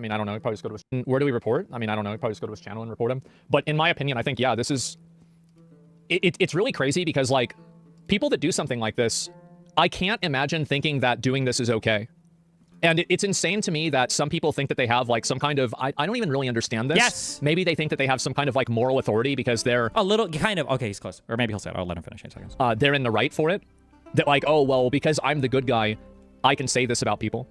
I mean, I don't know. We probably just go to his... Where do we report? I mean, I don't know. We probably just go to his channel and report him. But in my opinion, I think, yeah, this is... It's really crazy because, like, people that do something like this, I can't imagine thinking that doing this is okay. And it's insane to me that some people think that they have, like, some kind of... I don't even really understand this. Yes! Maybe they think that they have some kind of, like, moral authority because they're... A little, kind of. Okay, he's close. Or maybe he'll say it. I'll let him finish in seconds. They're in the right for it. That, like, oh, well, because I'm the good guy, I can say this about people.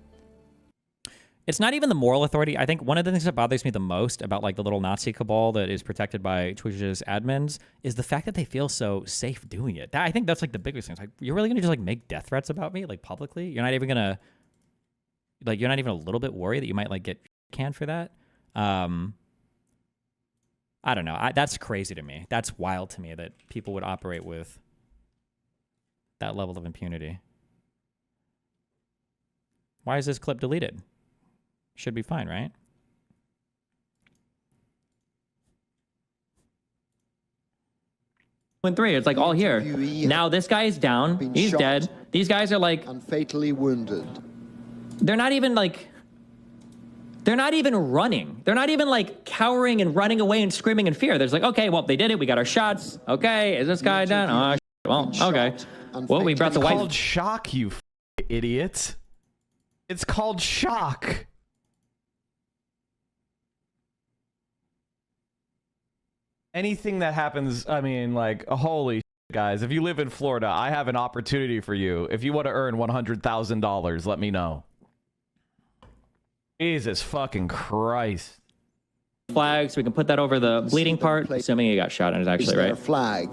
It's not even the moral authority. I think one of the things that bothers me the most about, like, the little Nazi cabal that is protected by Twitch's admins is the fact that they feel so safe doing it. I think that's, like, the biggest thing. It's like, you're really going to just, like, make death threats about me, like, publicly? You're not even going to... Like, you're not even a little bit worried that you might, like, get canned for that? I don't know. That's crazy to me. That's wild to me that people would operate with that level of impunity. Why is this clip deleted? Should be fine, right? And 3, it's like all here. Now this guy is down. He's dead. These guys are like... and fatally wounded. They're not even like... They're not even running. They're not even like cowering and running away and screaming in fear. There's like, okay, well, they did it. We got our shots. Okay, is this guy done? Oh, well, okay. Well, we brought the white... It's called shock, you idiot. It's called shock. Anything that happens, I mean, like, holy shit, guys. If you live in Florida, I have an opportunity for you. If you want to earn $100,000, let me know. Jesus fucking Christ. Flags, we can put that over the bleeding part, assuming he got shot and is actually right. A flag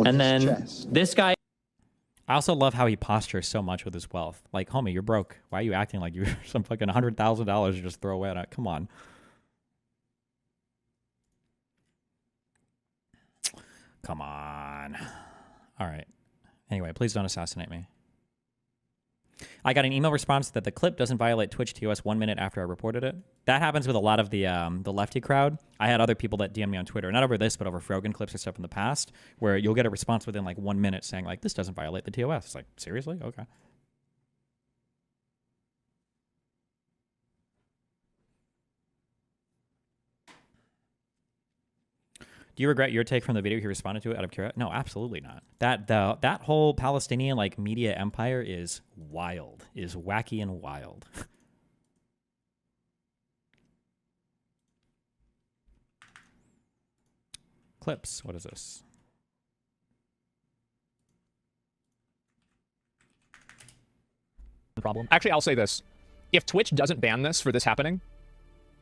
and then chest? This guy... I also love how he postures so much with his wealth. Like, homie, you're broke. Why are you acting like you're some fucking $100,000 you just throw away on it? Come on. Come on. All right. Anyway, please don't assassinate me. I got an email response that the clip doesn't violate Twitch TOS 1 minute after I reported it. That happens with a lot of the lefty crowd. I had other people that DM me on Twitter, not over this, but over Frogan clips or stuff in the past, where you'll get a response within like 1 minute saying like, this doesn't violate the TOS. It's like, seriously? Okay. Do you regret your take from the video he responded to it out of curiosity? No, absolutely not. That whole Palestinian like media empire is wild, is wacky and wild. Clips. What is this? Problem. Actually, I'll say this: if Twitch doesn't ban this for this happening,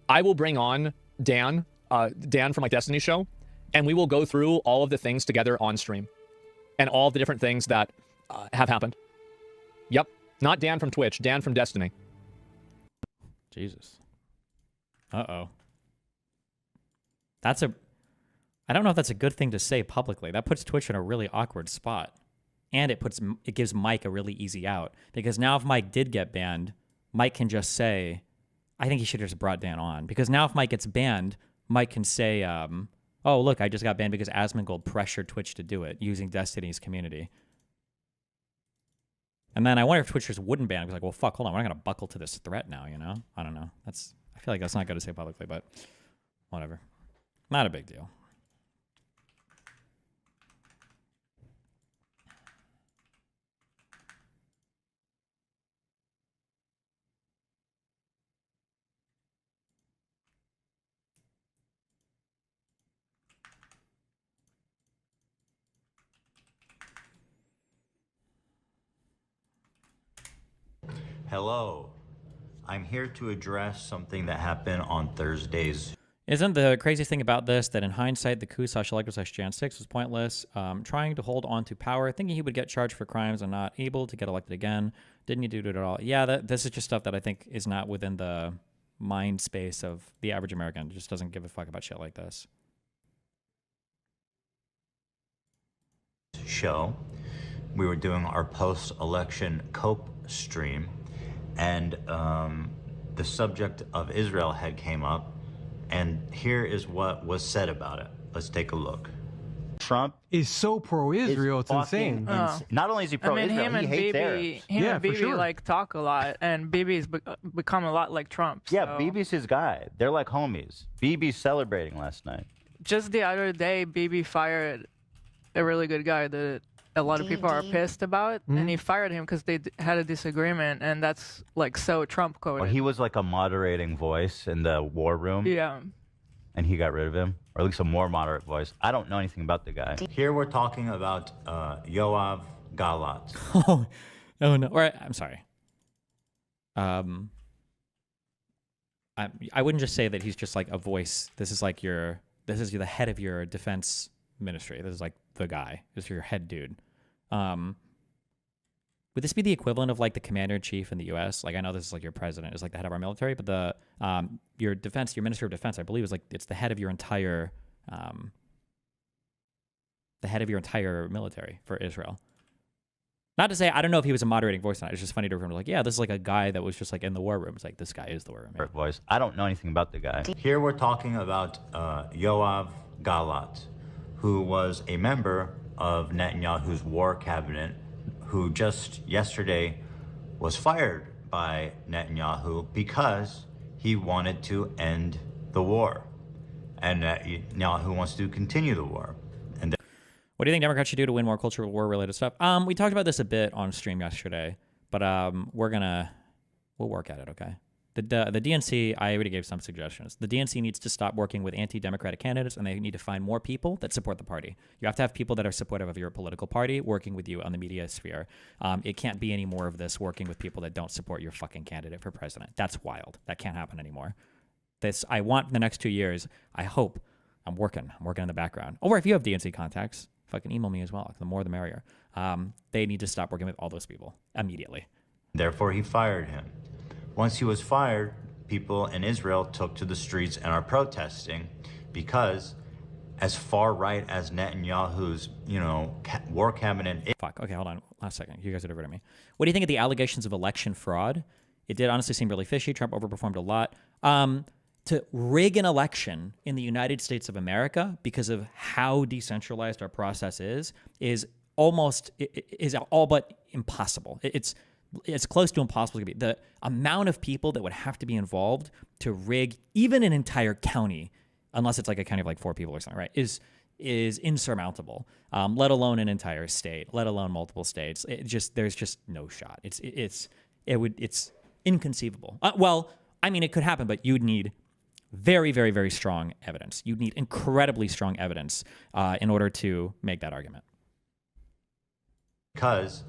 I will bring on Dan from my Destiny show. And we will go through all of the things together on stream. And all of the different things that have happened. Yep. Not Dan from Twitch. Dan from Destiny. Jesus. Uh-oh. That's a... I don't know if that's a good thing to say publicly. That puts Twitch in a really awkward spot. And it gives Mike a really easy out. Because now if Mike did get banned, Mike can just say, I think he should have just brought Dan on. Because now if Mike gets banned, Mike can say... oh, look, I just got banned because AsmonGold pressured Twitch to do it using Destiny's community. And then I wonder if Twitch just wouldn't ban it. It's like, well, fuck, hold on. We're not going to buckle to this threat now, you know? I don't know. I feel like that's not good to say publicly, but whatever. Not a big deal. Hello, I'm here to address something that happened on Thursday's. Isn't the craziest thing about this that in hindsight, the coup/elector/Jan 6 was pointless, trying to hold on to power, thinking he would get charged for crimes and not able to get elected again. Didn't he do it at all? Yeah, this is just stuff that I think is not within the mind space of the average American. Just doesn't give a fuck about shit like this. Show. We were doing our post-election cope stream. And the subject of Israel had came up, and here is what was said about it. Let's take a look. Trump is so pro-Israel. It's insane. Not only is he pro-Israel, him he and hates Bibi, Arabs. him Yeah, and for Bibi sure. like talk a lot, and Bibi's become a lot like Trump. Yeah, so. Bibi's his guy. They're like homies. Bibi's celebrating last night. Just the other day, Bibi fired a really good guy that a lot of people are pissed about, and he fired him because they had a disagreement, and that's like so Trump coded. Well, he was like a moderating voice in the war room, Yeah. and he got rid of him, or at least a more moderate voice. I don't know anything about the guy. Here we're talking about Yoav Galat. Oh no. Or I'm sorry. I wouldn't just say that he's just like a voice. This is like this is the head of your defense ministry. This is like the guy. This is your head dude. Would this be the equivalent of like the commander in chief in the U.S.? Like I know this is like your president is like the head of our military, but the your minister of defense, I believe, is like it's the head of your entire military for Israel. Not to say I don't know if he was a moderating voice or not. It's just funny to remember, like, yeah, this is like a guy that was just like in the war room. It's like this guy is the war room. Yeah. Voice. I don't know anything about the guy. Here we're talking about Yoav Galat, who was a member of Netanyahu's war cabinet, who just yesterday was fired by Netanyahu because he wanted to end the war. And Netanyahu wants to continue the war. And What do you think Democrats should do to win more cultural war-related stuff? We talked about this a bit on stream yesterday, but we'll work at it, okay? The DNC, I already gave some suggestions. The DNC needs to stop working with anti-democratic candidates, and they need to find more people that support the party. You have to have people that are supportive of your political party working with you on the media sphere. It can't be any more of this working with people that don't support your fucking candidate for president. That's wild. That can't happen anymore. I want the next 2 years, I hope, I'm working in the background. Or if you have DNC contacts, fucking email me as well. The more the merrier. They need to stop working with all those people immediately. therefore, he fired him. Once he was fired, people in Israel took to the streets and are protesting because as far right as Netanyahu's, war cabinet is. Fuck. Okay, hold on. Last second. You guys are diverting me. What do you think of the allegations of election fraud? It did honestly seem really fishy. Trump overperformed a lot. To rig an election in the United States of America because of how decentralized our process is all but impossible. It's close to impossible to be. The amount of people that would have to be involved to rig even an entire county, unless it's like a county of like 4 people or something, right, is insurmountable. Let alone an entire state, let alone multiple states. There's just no shot. It's inconceivable. Well, I mean, it could happen, but you'd need very, very, very strong evidence. You'd need incredibly strong evidence in order to make that argument. Because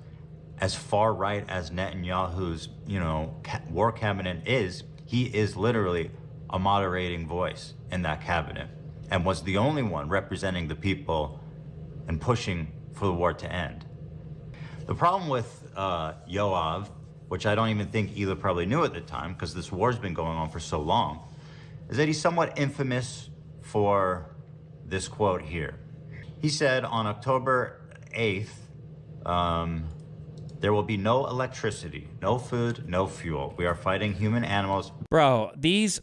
as far right as Netanyahu's, war cabinet is, he is literally a moderating voice in that cabinet and was the only one representing the people and pushing for the war to end. The problem with Yoav, which I don't even think Ela probably knew at the time because this war's been going on for so long, is that he's somewhat infamous for this quote here. He said on October 8th, there will be no electricity, no food, no fuel. We are fighting human animals. Bro,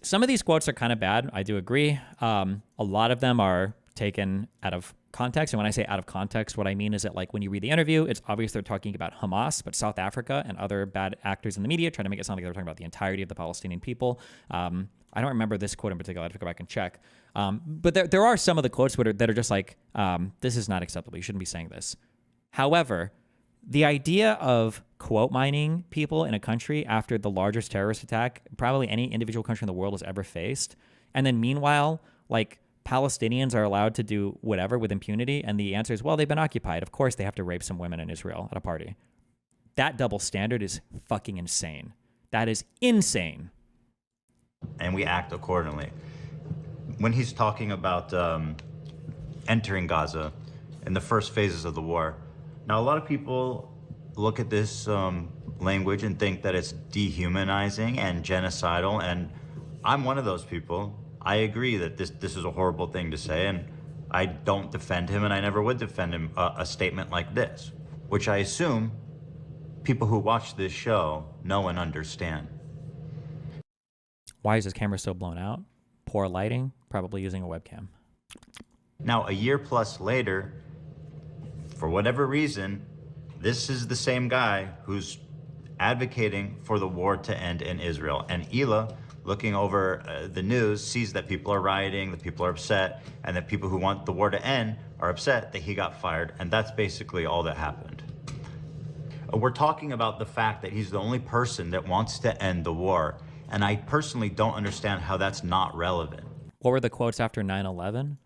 some of these quotes are kind of bad. I do agree. A lot of them are taken out of context. And when I say out of context, what I mean is that like when you read the interview, it's obvious they're talking about Hamas, but South Africa and other bad actors in the media try to make it sound like they're talking about the entirety of the Palestinian people. I don't remember this quote in particular. I have to go back and check. But there are some of the quotes that are just like, this is not acceptable. You shouldn't be saying this. However, the idea of quote mining people in a country after the largest terrorist attack probably any individual country in the world has ever faced, and then meanwhile, like Palestinians are allowed to do whatever with impunity, and the answer is, well, they've been occupied. Of course they have to rape some women in Israel at a party. That double standard is fucking insane. That is insane. And we act accordingly. When he's talking about entering Gaza in the first phases of the war, now a lot of people look at this language and think that it's dehumanizing and genocidal, and I'm one of those people. I agree that this is a horrible thing to say, and I don't defend him, and I never would defend him, a statement like this, which I assume people who watch this show know and understand. Why is this camera so blown out? Poor lighting, probably using a webcam. Now, a year plus later, for whatever reason, this is the same guy who's advocating for the war to end in Israel. And Ela, looking over the news, sees that people are rioting, that people are upset, and that people who want the war to end are upset that he got fired. And that's basically all that happened. We're talking about the fact that he's the only person that wants to end the war. And I personally don't understand how that's not relevant. What were the quotes after 9/11?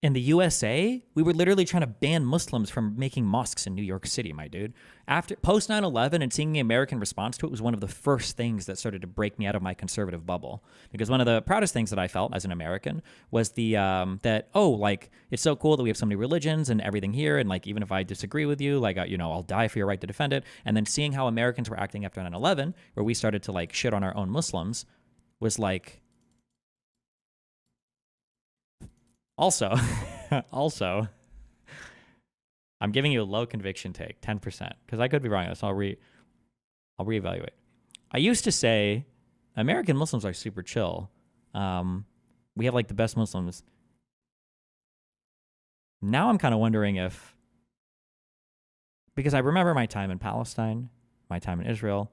In the USA, we were literally trying to ban Muslims from making mosques in New York City, my dude. After post 9/11 and seeing the American response to it was one of the first things that started to break me out of my conservative bubble. Because one of the proudest things that I felt as an American was the that, oh, like, it's so cool that we have so many religions and everything here, and like, even if I disagree with you, like, you know, I'll die for your right to defend it. And then seeing how Americans were acting after 9/11, where we started to like shit on our own Muslims, was like, also, I'm giving you a low conviction take, 10%, because I could be wrong. So I'll reevaluate. I used to say American Muslims are super chill. We have like the best Muslims. Now I'm kind of wondering if, because I remember my time in Palestine, my time in Israel.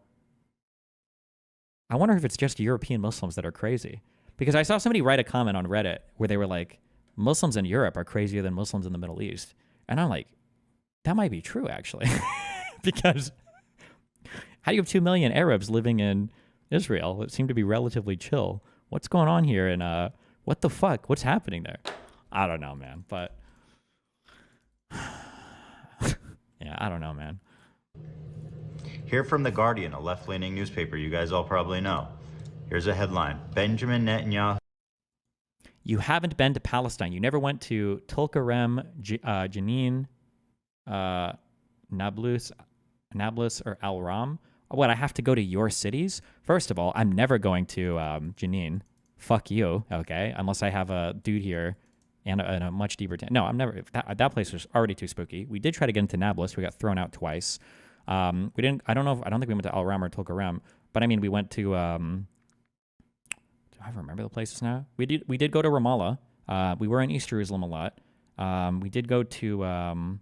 I wonder if it's just European Muslims that are crazy. Because I saw somebody write a comment on Reddit where they were like, Muslims in Europe are crazier than Muslims in the Middle East. And I'm like, that might be true, actually. Because how do you have 2 million Arabs living in Israel that seem to be relatively chill? What's going on here? And what the fuck? What's happening there? I don't know, man. But yeah, I don't know, man. Here from The Guardian, a left-leaning newspaper you guys all probably know. Here's a headline. Benjamin Netanyahu. You haven't been to Palestine. You never went to Tulkarem, Jenin, Nablus, or Al Ram. What, I have to go to your cities? First of all, I'm never going to Jenin. Fuck you, okay? Unless I have a dude here and a much deeper... No, I'm never... That place was already too spooky. We did try to get into Nablus. We got thrown out twice. We didn't... I don't think we went to Al Ram or Tulkarem. But I mean, we went to... I remember the places now. We did go to Ramallah. We were in East Jerusalem a lot. We did go to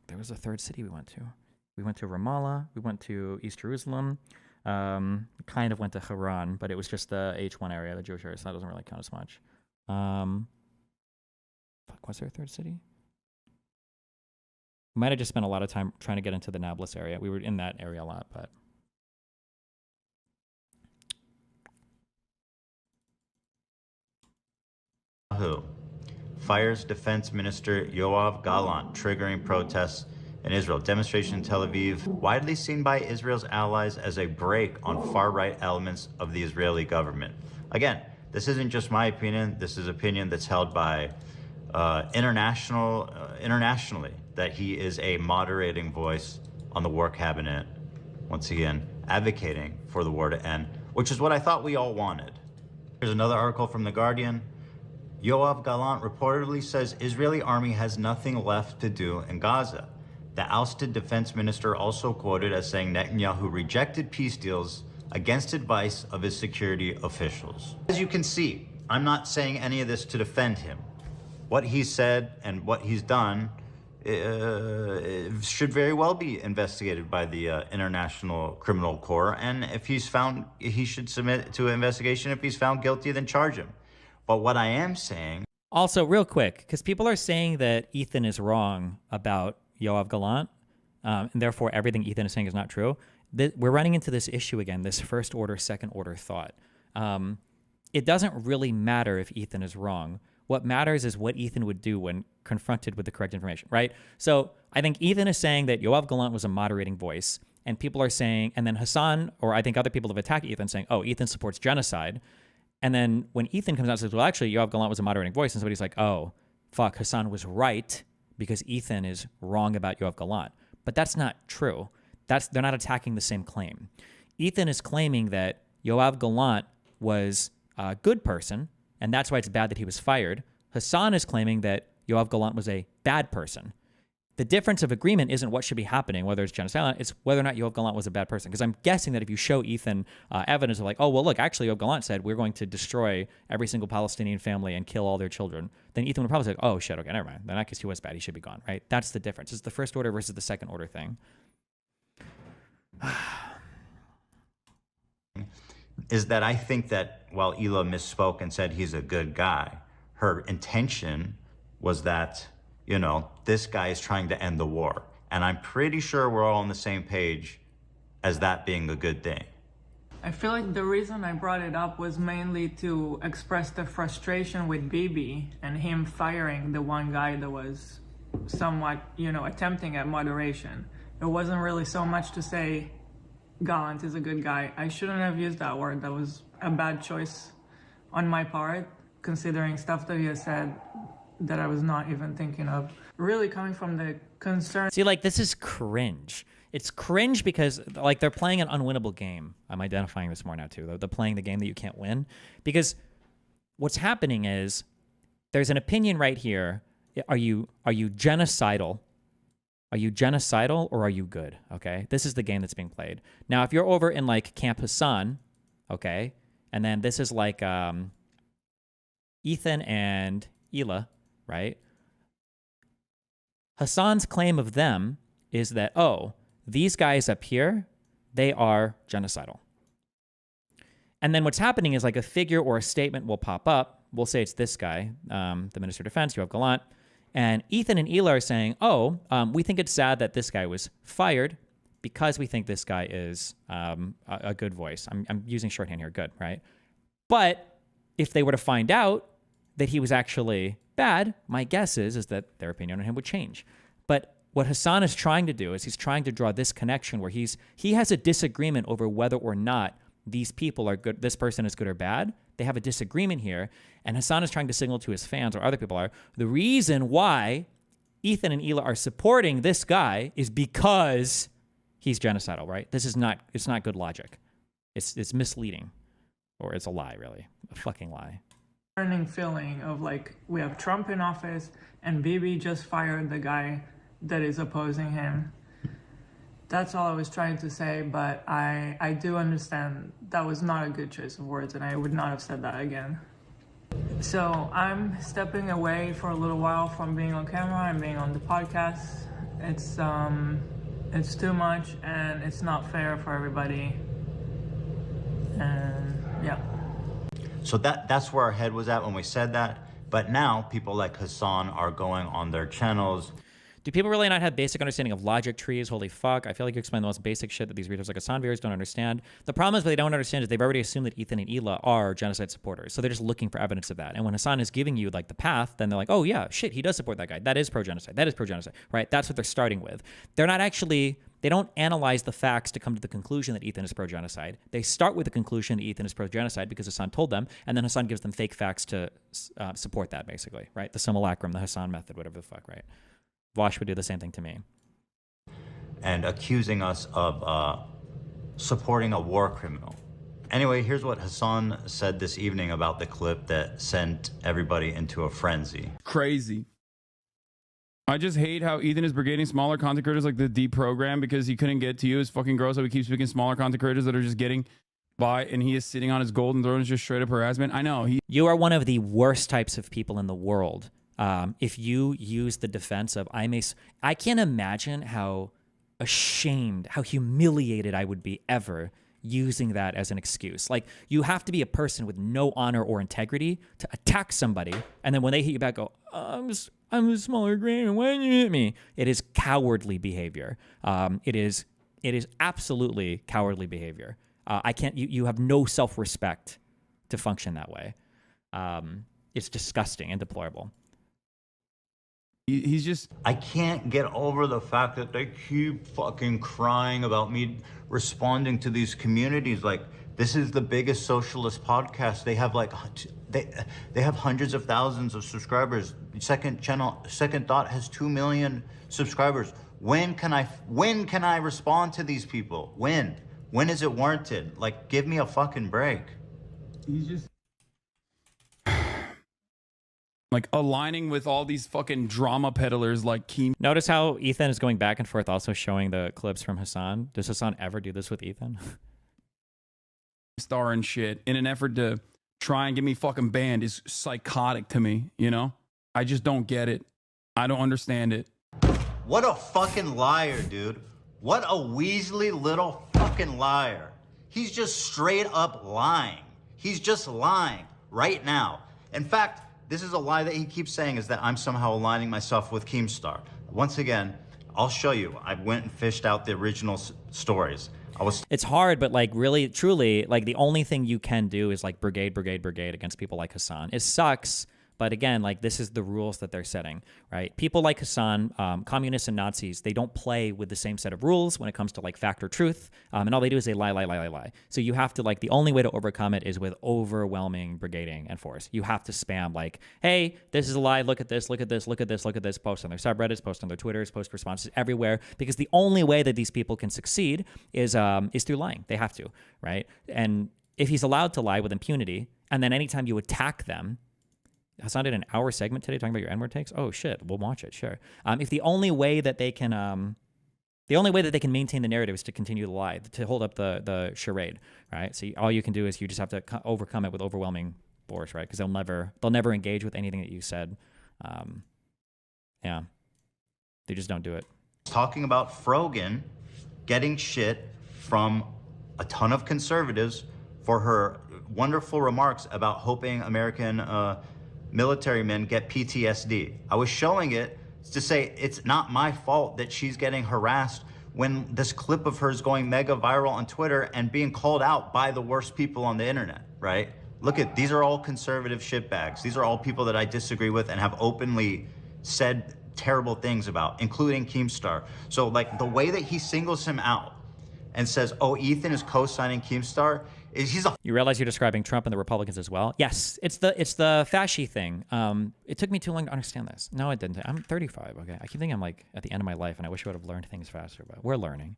there was a third city we went to. We went to Ramallah. We went to East Jerusalem. Kind of went to Haran, but it was just the H1 area, the Jewish area, so that doesn't really count as much. Was there a third city? We might have just spent a lot of time trying to get into the Nablus area. We were in that area a lot, but. Fires Defense Minister Yoav Gallant, triggering protests in Israel. Demonstration in Tel Aviv, widely seen by Israel's allies as a break on far-right elements of the Israeli government. Again, this isn't just my opinion. This is opinion that's held by internationally, that he is a moderating voice on the war cabinet, once again, advocating for the war to end, which is what I thought we all wanted. Here's another article from The Guardian. Yoav Gallant reportedly says Israeli army has nothing left to do in Gaza. The ousted defense minister also quoted as saying Netanyahu rejected peace deals against advice of his security officials. As you can see, I'm not saying any of this to defend him. What he said and what he's done should very well be investigated by the International Criminal Court, and if he's found, he should submit to an investigation. If he's found guilty, then charge him. But what I am saying... Also, real quick, because people are saying that Ethan is wrong about Yoav Gallant, and therefore everything Ethan is saying is not true. We're running into this issue again, this first order, second order thought. It doesn't really matter if Ethan is wrong. What matters is what Ethan would do when confronted with the correct information, right? So I think Ethan is saying that Yoav Gallant was a moderating voice, and people are saying, and then Hasan, or I think other people have attacked Ethan saying, oh, Ethan supports genocide. And then when Ethan comes out and says, well, actually, Yoav Gallant was a moderating voice, and somebody's like, oh, fuck, Hasan was right because Ethan is wrong about Yoav Gallant. But that's not true. They're not attacking the same claim. Ethan is claiming that Yoav Gallant was a good person, and that's why it's bad that he was fired. Hasan is claiming that Yoav Gallant was a bad person. The difference of agreement isn't what should be happening, whether it's genocide, it's whether or not Yoav Gallant was a bad person. Because I'm guessing that if you show Ethan evidence of like, oh, well, look, actually Yoav Gallant said we're going to destroy every single Palestinian family and kill all their children, then Ethan would probably say, oh, shit, okay, never mind. Then I guess he was bad. He should be gone, right? That's the difference. It's the first order versus the second order thing. Is that I think that while Hila misspoke and said he's a good guy, her intention was that, you know, this guy is trying to end the war. And I'm pretty sure we're all on the same page as that being a good thing. I feel like the reason I brought it up was mainly to express the frustration with Bibi and him firing the one guy that was somewhat, you know, attempting at moderation. It wasn't really so much to say Gallant is a good guy. I shouldn't have used that word. That was a bad choice on my part, considering stuff that he has said that I was not even thinking of. Really coming from the concern. See, like, this is cringe. It's cringe because, like, they're playing an unwinnable game. I'm identifying this more now, too. They're playing the game that you can't win. Because what's happening is there's an opinion right here. Are you genocidal? Are you genocidal or are you good? Okay, this is the game that's being played. Now, if you're over in, like, Camp Hasan, okay, and then this is, like, Ethan and Hila, right? Hasan's claim of them is that, oh, these guys up here, they are genocidal. And then what's happening is like a figure or a statement will pop up. We'll say it's this guy, the Minister of Defense, Yoav Gallant. And Ethan and Hila are saying, oh, we think it's sad that this guy was fired because we think this guy is a good voice. I'm using shorthand here, good, right? But if they were to find out that he was actually bad, my guess is that their opinion on him would change. But what Hasan is trying to do is he's trying to draw this connection where he has a disagreement over whether or not these people are good, this person is good or bad. They have a disagreement here. And Hasan is trying to signal to his fans, or other people are, the reason why Ethan and Hila are supporting this guy is because he's genocidal, right? It's not good logic. It's misleading. Or it's a lie, really. A fucking lie. Feeling of like, we have Trump in office and Bibi just fired the guy that is opposing him. That's all I was trying to say, but I do understand that was not a good choice of words and I would not have said that again. So I'm stepping away for a little while from being on camera and being on the podcast. It's too much and it's not fair for everybody. And yeah. So that's where our head was at when we said that. But now people like Hasan are going on their channels. Do people really not have basic understanding of logic trees? Holy fuck. I feel like you explain the most basic shit that these readers like Hasan viewers don't understand. The problem is what they don't understand is they've already assumed that Ethan and Hila are genocide supporters. So they're just looking for evidence of that. And when Hasan is giving you like the path, then they're like, oh yeah, shit, he does support that guy. That is pro-genocide. That is pro-genocide, right? That's what they're starting with. They're not actually, they don't analyze the facts to come to the conclusion that Ethan is pro-genocide. They start with the conclusion that Ethan is pro-genocide because Hasan told them, and then Hasan gives them fake facts to support that, basically, right? The simulacrum, the Hasan method, whatever the fuck, right? Vosh would do the same thing to me. And accusing us of supporting a war criminal. Anyway, here's what Hasan said this evening about the clip that sent everybody into a frenzy. Crazy. I just hate how Ethan is brigading smaller content creators like the deprogram because he couldn't get to you. It's fucking gross how he keeps picking smaller content creators that are just getting by and he is sitting on his golden throne. Is just straight up harassment. I know. You are one of the worst types of people in the world. If you use the defense of I can't imagine how ashamed, how humiliated I would be ever using that as an excuse. Like, you have to be a person with no honor or integrity to attack somebody, and then when they hit you back, go, I'm a smaller grain, and why didn't you hit me? It is cowardly behavior. It is absolutely cowardly behavior. You have no self-respect to function that way. It's disgusting and deplorable. He's just... I can't get over the fact that they keep fucking crying about me responding to these communities. Like, this is the biggest socialist podcast. They have like, they have hundreds of thousands of subscribers. Second Thought has 2 million subscribers. When can I respond to these people? When is it warranted? Like, give me a fucking break. He's just... Like aligning with all these fucking drama peddlers like Keem Notice how Ethan is going back and forth also showing the clips from Hasan. Does Hasan ever do this with Ethan? Star and shit in an effort to try and get me fucking banned is psychotic to me, you know? I just don't get it. I don't understand it. What a fucking liar, dude. What a Weasley little fucking liar. He's just straight up lying. He's just lying right now. In fact, this is a lie that he keeps saying, is that I'm somehow aligning myself with Keemstar. Once again, I'll show you. I went and fished out the original stories. It's hard, but like really, truly, like the only thing you can do is like brigade against people like Hasan. It sucks. But again, like this is the rules that they're setting, right? People like Hasan, communists and Nazis, they don't play with the same set of rules when it comes to like fact or truth. And all they do is they lie. So you have to like, the only way to overcome it is with overwhelming brigading and force. You have to spam like, hey, this is a lie. Look at this, look at this, look at this, look at this. Post on their subreddits, post on their Twitters, post responses everywhere. Because the only way that these people can succeed is through lying. They have to, right? And if he's allowed to lie with impunity, and then anytime you attack them, Hasan did an hour segment today talking about your N-word takes. Oh shit, we'll watch it. Sure. If the only way that they can, maintain the narrative is to continue to lie, to hold up the charade, right? So all you can do is you just have to overcome it with overwhelming force, right? Because they'll never engage with anything that you said. Yeah, they just don't do it. Talking about Frogan getting shit from a ton of conservatives for her wonderful remarks about hoping American military men get PTSD. I was showing it to say it's not my fault that she's getting harassed when this clip of hers going mega viral on Twitter and being called out by the worst people on the internet, right? Look at, these are all conservative shitbags. These are all people that I disagree with and have openly said terrible things about, including Keemstar. So like the way that he singles him out and says, oh, Ethan is co-signing Keemstar, he's a... You realize you're describing Trump and the Republicans as well? Yes, it's the fasci thing. It took me too long to understand this. No, it didn't. I'm 35. Okay, I keep thinking I'm like at the end of my life, and I wish I would have learned things faster. But we're learning.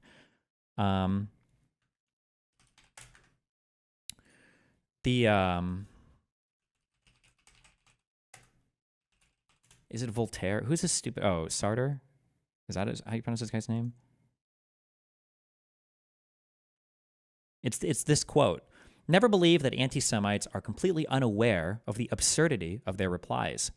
Is it Voltaire? Who's this stupid? Oh, Sartre. Is that how you pronounce this guy's name? It's this quote. Never believe that anti-Semites are completely unaware of the absurdity of their replies.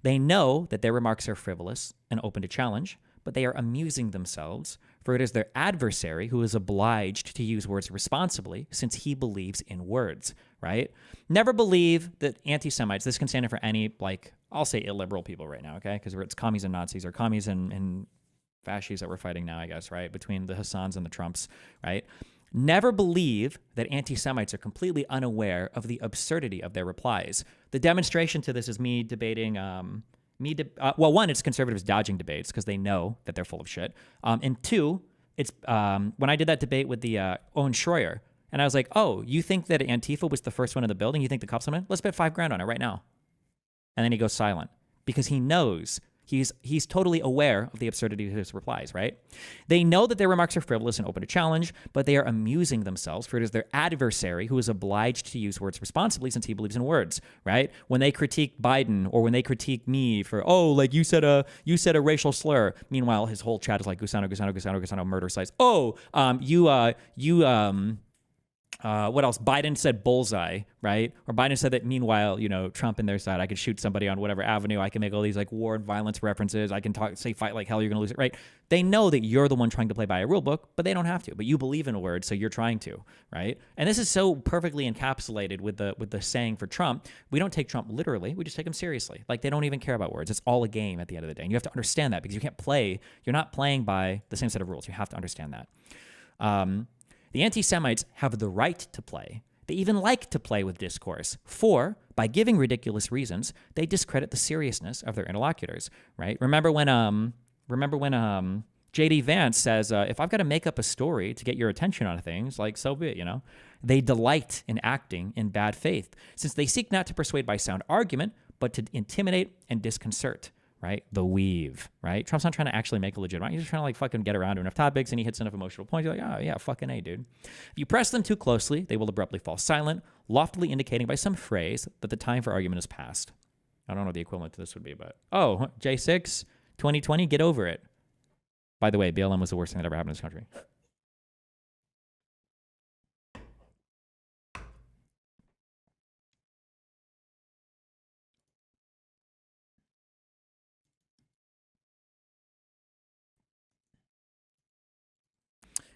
They know that their remarks are frivolous and open to challenge, but they are amusing themselves, for it is their adversary who is obliged to use words responsibly since he believes in words, right? Never believe that anti-Semites, this can stand for any, like, I'll say illiberal people right now, okay? Because it's commies and Nazis, or commies and fascists that we're fighting now, I guess, right? Between the Hassans and the Trumps, right? Never believe that anti-Semites are completely unaware of the absurdity of their replies. The demonstration to this is me debating, one, it's conservatives dodging debates because they know that they're full of shit. And two, it's when I did that debate with the Owen Schroyer, and I was like, oh, you think that Antifa was the first one in the building? You think the cops went in? Let's bet $5,000 on it right now. And then he goes silent because he knows. He's totally aware of the absurdity of his replies, right? They know that their remarks are frivolous and open to challenge, but they are amusing themselves, for it is their adversary who is obliged to use words responsibly since he believes in words, right? When they critique Biden or when they critique me for, oh, like you said a racial slur. Meanwhile, his whole chat is like Gusano, murder sites. Oh, what else? Biden said bullseye, right? Or Biden said that meanwhile, Trump and their side, I could shoot somebody on whatever avenue. I can make all these like war and violence references. I can say fight like hell, you're going to lose it, right? They know that you're the one trying to play by a rule book, but they don't have to. But you believe in a word, so you're trying to, right? And this is so perfectly encapsulated with the saying for Trump. We don't take Trump literally. We just take him seriously. Like they don't even care about words. It's all a game at the end of the day. And you have to understand that because you can't play. You're not playing by the same set of rules. You have to understand that. The anti-Semites have the right to play. They even like to play with discourse. For, by giving ridiculous reasons, they discredit the seriousness of their interlocutors, right? Remember when J.D. Vance says, if I've got to make up a story to get your attention on things, like so be it, They delight in acting in bad faith, since they seek not to persuade by sound argument, but to intimidate and disconcert. Right? The weave, right? Trump's not trying to actually make a legitimate. He's just trying to like fucking get around to enough topics and he hits enough emotional points. You're like, oh yeah, fucking A, dude. If you press them too closely, they will abruptly fall silent, loftily indicating by some phrase that the time for argument is past. I don't know what the equivalent to this would be, but oh, J6 2020, get over it. By the way, BLM was the worst thing that ever happened in this country.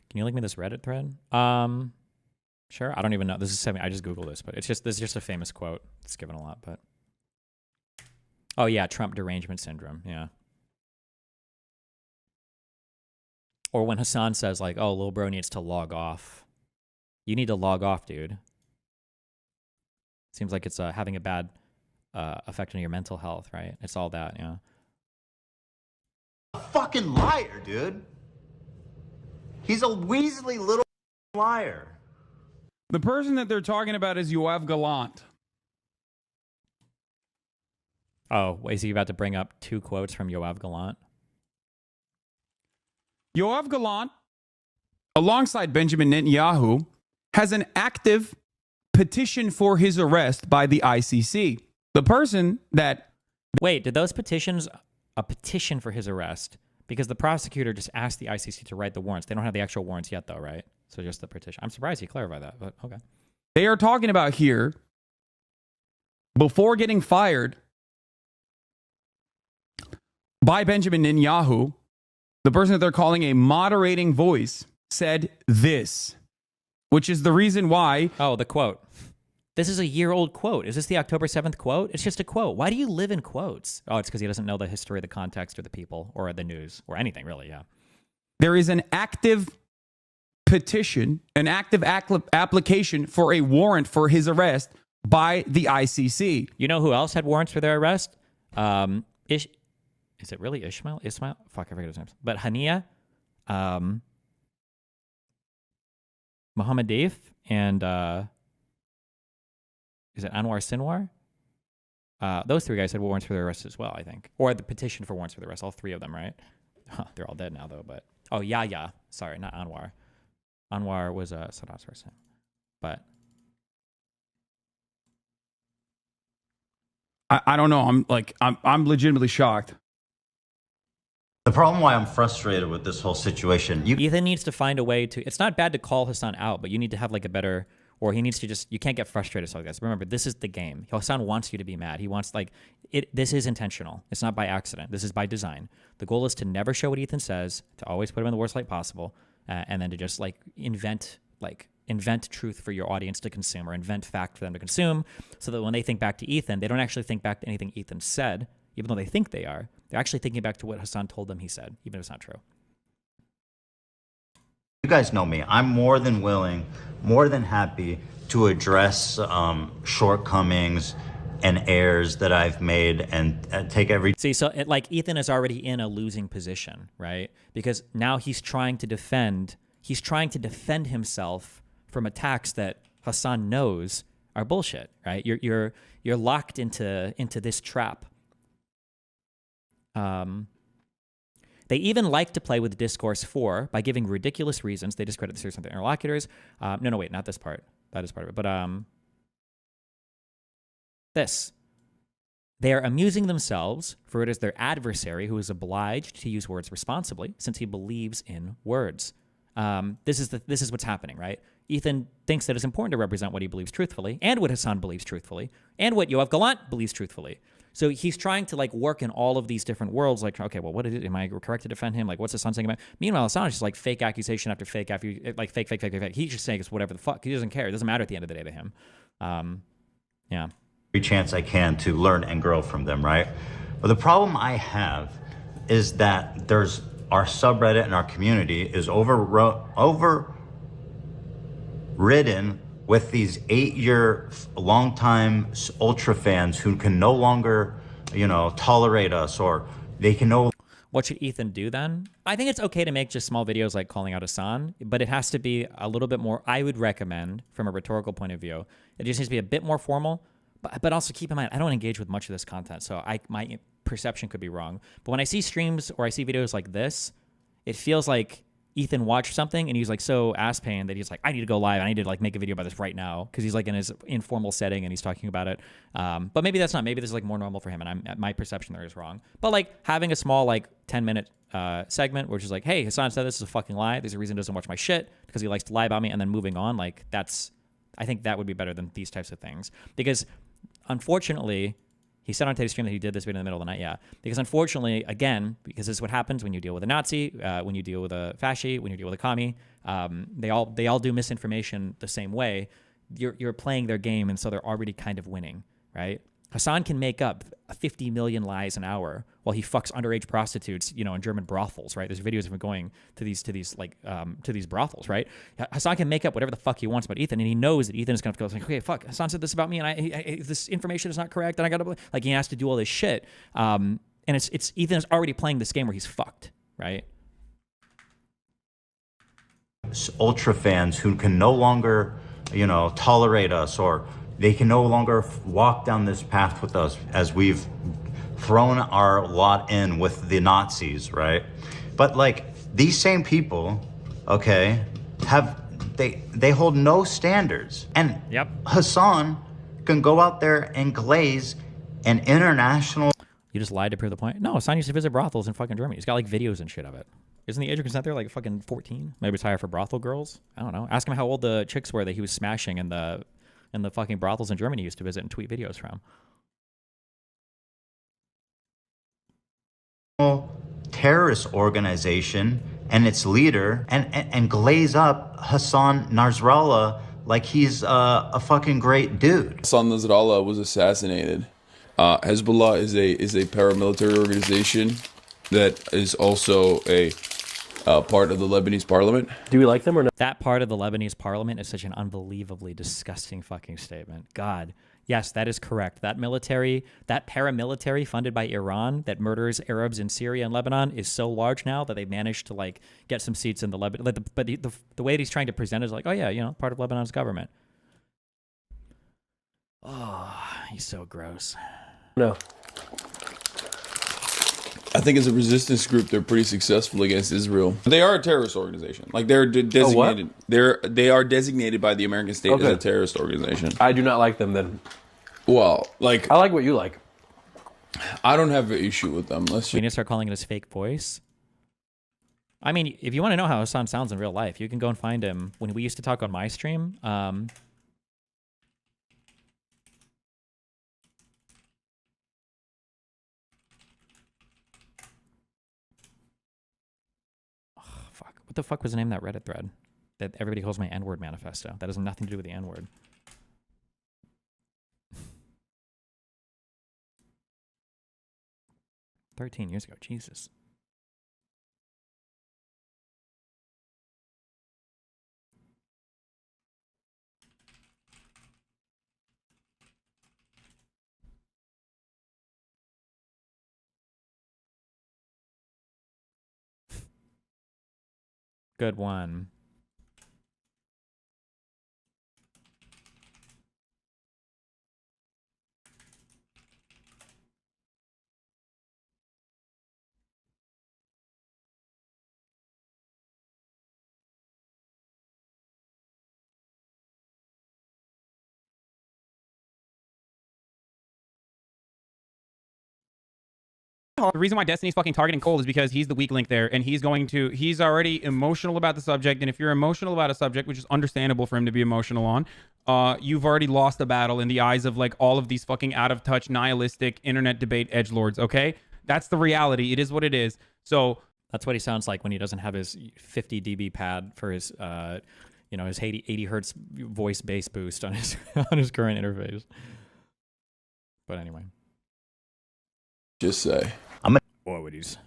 Can you link me this Reddit thread? Sure. I don't even know. This is I just Googled this, but this is just a famous quote. It's given a lot, but oh yeah, Trump derangement syndrome. Yeah. Or when Hasan says like, "Oh, little bro needs to log off." You need to log off, dude. Seems like it's having a bad effect on your mental health, right? It's all that, yeah. A fucking liar, dude. He's a weaselly little liar. The person that they're talking about is Yoav Gallant. Oh, is he about to bring up 2 quotes from Yoav Gallant? Yoav Gallant, alongside Benjamin Netanyahu, has an active petition for his arrest by the ICC. The person that... Wait, did those petitions a petition for his arrest? Because the prosecutor just asked the ICC to write the warrants. They don't have the actual warrants yet, though, right? So just the petition. I'm surprised he clarified that, but okay. They are talking about here, before getting fired by Benjamin Netanyahu, the person that they're calling a moderating voice said this, which is the reason why... Oh, the quote. This is a year-old quote. Is this the October 7th quote? It's just a quote. Why do you live in quotes? Oh, it's because he doesn't know the history, the context, or the people, or the news, or anything, really, yeah. There is an active petition, an active application for a warrant for his arrest by the ICC. You know who else had warrants for their arrest? Is it really Ishmael? Fuck, I forget his name. But Hania, Mohammed Dave, and is it Anwar Sinwar? Those 3 guys had warrants for their arrest as well, I think. Or the petition for warrants for the arrest, all 3 of them, right? Huh, they're all dead now, though, but... Oh, yeah. Sorry, not Anwar. Anwar was Sadat's person. But... I don't know. I'm legitimately shocked. The problem why I'm frustrated with this whole situation... Ethan needs to find a way to... It's not bad to call Hasan out, but you need to have like a better... Or he needs to just... You can't get frustrated, so guys. Remember, this is the game. Hasan wants you to be mad. He wants this is intentional. It's not by accident. This is by design. The goal is to never show what Ethan says, to always put him in the worst light possible, and then to just invent truth for your audience to consume, or invent fact for them to consume, so that when they think back to Ethan, they don't actually think back to anything Ethan said, even though they think they are. They're actually thinking back to what Hasan told them he said, even if it's not true. You guys know me. I'm more than willing, more than happy to address shortcomings and errors that I've made and take every... See, so Ethan is already in a losing position, right? Because now he's trying to defend himself from attacks that Hasan knows are bullshit, right? You're locked into this trap. They even like to play with discourse 4 by giving ridiculous reasons. They discredit the seriousness of their interlocutors. No, wait, not this part. That is part of it. But this. They are amusing themselves, for it is their adversary who is obliged to use words responsibly, since he believes in words. This is what's happening, right? Ethan thinks that it's important to represent what he believes truthfully, and what Hasan believes truthfully, and what Yoav Gallant believes truthfully. So he's trying to work in all of these different worlds. Okay, well, what is it? Am I correct to defend him? What's Hasan saying about? Meanwhile, Hasan is just fake accusation after fake, fake. He's just saying it's whatever the fuck. He doesn't care. It doesn't matter at the end of the day to him. Yeah. Every chance I can to learn and grow from them, right? But the problem I have is that there's our subreddit and our community is overridden with these 8-year longtime ultra fans who can no longer, tolerate us, or they can no... What should Ethan do then? I think it's okay to make just small videos like calling out Hasan, but it has to be a little bit more, I would recommend, from a rhetorical point of view, it just needs to be a bit more formal, but also keep in mind, I don't engage with much of this content, so my perception could be wrong. But when I see streams or I see videos like this, it feels like Ethan watched something and he's like so ass pain that he's like, I need to go live. I need to like make a video about this right now because he's like in his informal setting and he's talking about it. But maybe that's not. Maybe this is like more normal for him, and my perception there is wrong. But like having a small like 10-minute segment which is like, hey, Hasan said this is a fucking lie. There's a reason he doesn't watch my shit because he likes to lie about me, and then moving on. Like I think that would be better than these types of things because unfortunately. He said on today's stream that he did this video in the middle of the night, yeah. Because unfortunately, again, because this is what happens when you deal with a Nazi, when you deal with a fasci, when you deal with a commie, they all do misinformation the same way. You're playing their game, and so they're already kind of winning, right? Hasan can make up 50 million lies an hour while he fucks underage prostitutes, in German brothels, right? There's videos of him going to these brothels, right? Hasan can make up whatever the fuck he wants about Ethan, and he knows that Ethan is going to go like, okay, fuck, Hasan said this about me, and this information is not correct, and I got to like he has to do all this shit, and it's Ethan is already playing this game where he's fucked, right? Ultra fans who can no longer, tolerate us, or they can no longer walk down this path with us as we've thrown our lot in with the Nazis, right? But like these same people, okay, they hold no standards. And Hasan can go out there and glaze an international. You just lied to prove the point? No, Hasan used to visit brothels in fucking Germany. He's got like videos and shit of it. Isn't the age of consent there like fucking 14? Maybe it's higher for brothel girls? I don't know. Ask him how old the chicks were that he was smashing in the fucking brothels in Germany he used to visit and tweet videos from. Terrorist organization and its leader and glaze up Hasan Nasrallah like he's a fucking great dude. Hasan Nasrallah was assassinated. Hezbollah is a paramilitary organization that is also a part of the Lebanese parliament. Do we like them or not? That part of the Lebanese parliament is such an unbelievably disgusting fucking statement. God. Yes, that is correct. That paramilitary funded by Iran that murders Arabs in Syria and Lebanon is so large now that they've managed to like get some seats in the Lebanon. But the way that he's trying to present it is like, oh yeah, part of Lebanon's government. Oh, he's so gross. No. I think as a resistance group, they're pretty successful against Israel. They are a terrorist organization. Like they're designated. They are designated by the American state as a terrorist organization. I do not like them then. Well, like I like what you like. I don't have an issue with them. We need to start calling it his fake voice. I mean, if you want to know how Hasan sounds in real life, you can go and find him when we used to talk on my stream. What the fuck was the name of that Reddit thread that everybody calls my N-word manifesto? That has nothing to do with the N-word. $13 years ago, Jesus. Good one. The reason why Destiny's fucking targeting Cole is because he's the weak link there, and he's already emotional about the subject, and if you're emotional about a subject, which is understandable for him to be emotional on, you've already lost the battle in the eyes of like all of these fucking out of touch, nihilistic internet debate edgelords, okay? That's the reality. It is what it is. So that's what he sounds like when he doesn't have his 50 dB pad for his his 80 hertz voice bass boost on his on his current interface. But anyway. Just say. Or would he's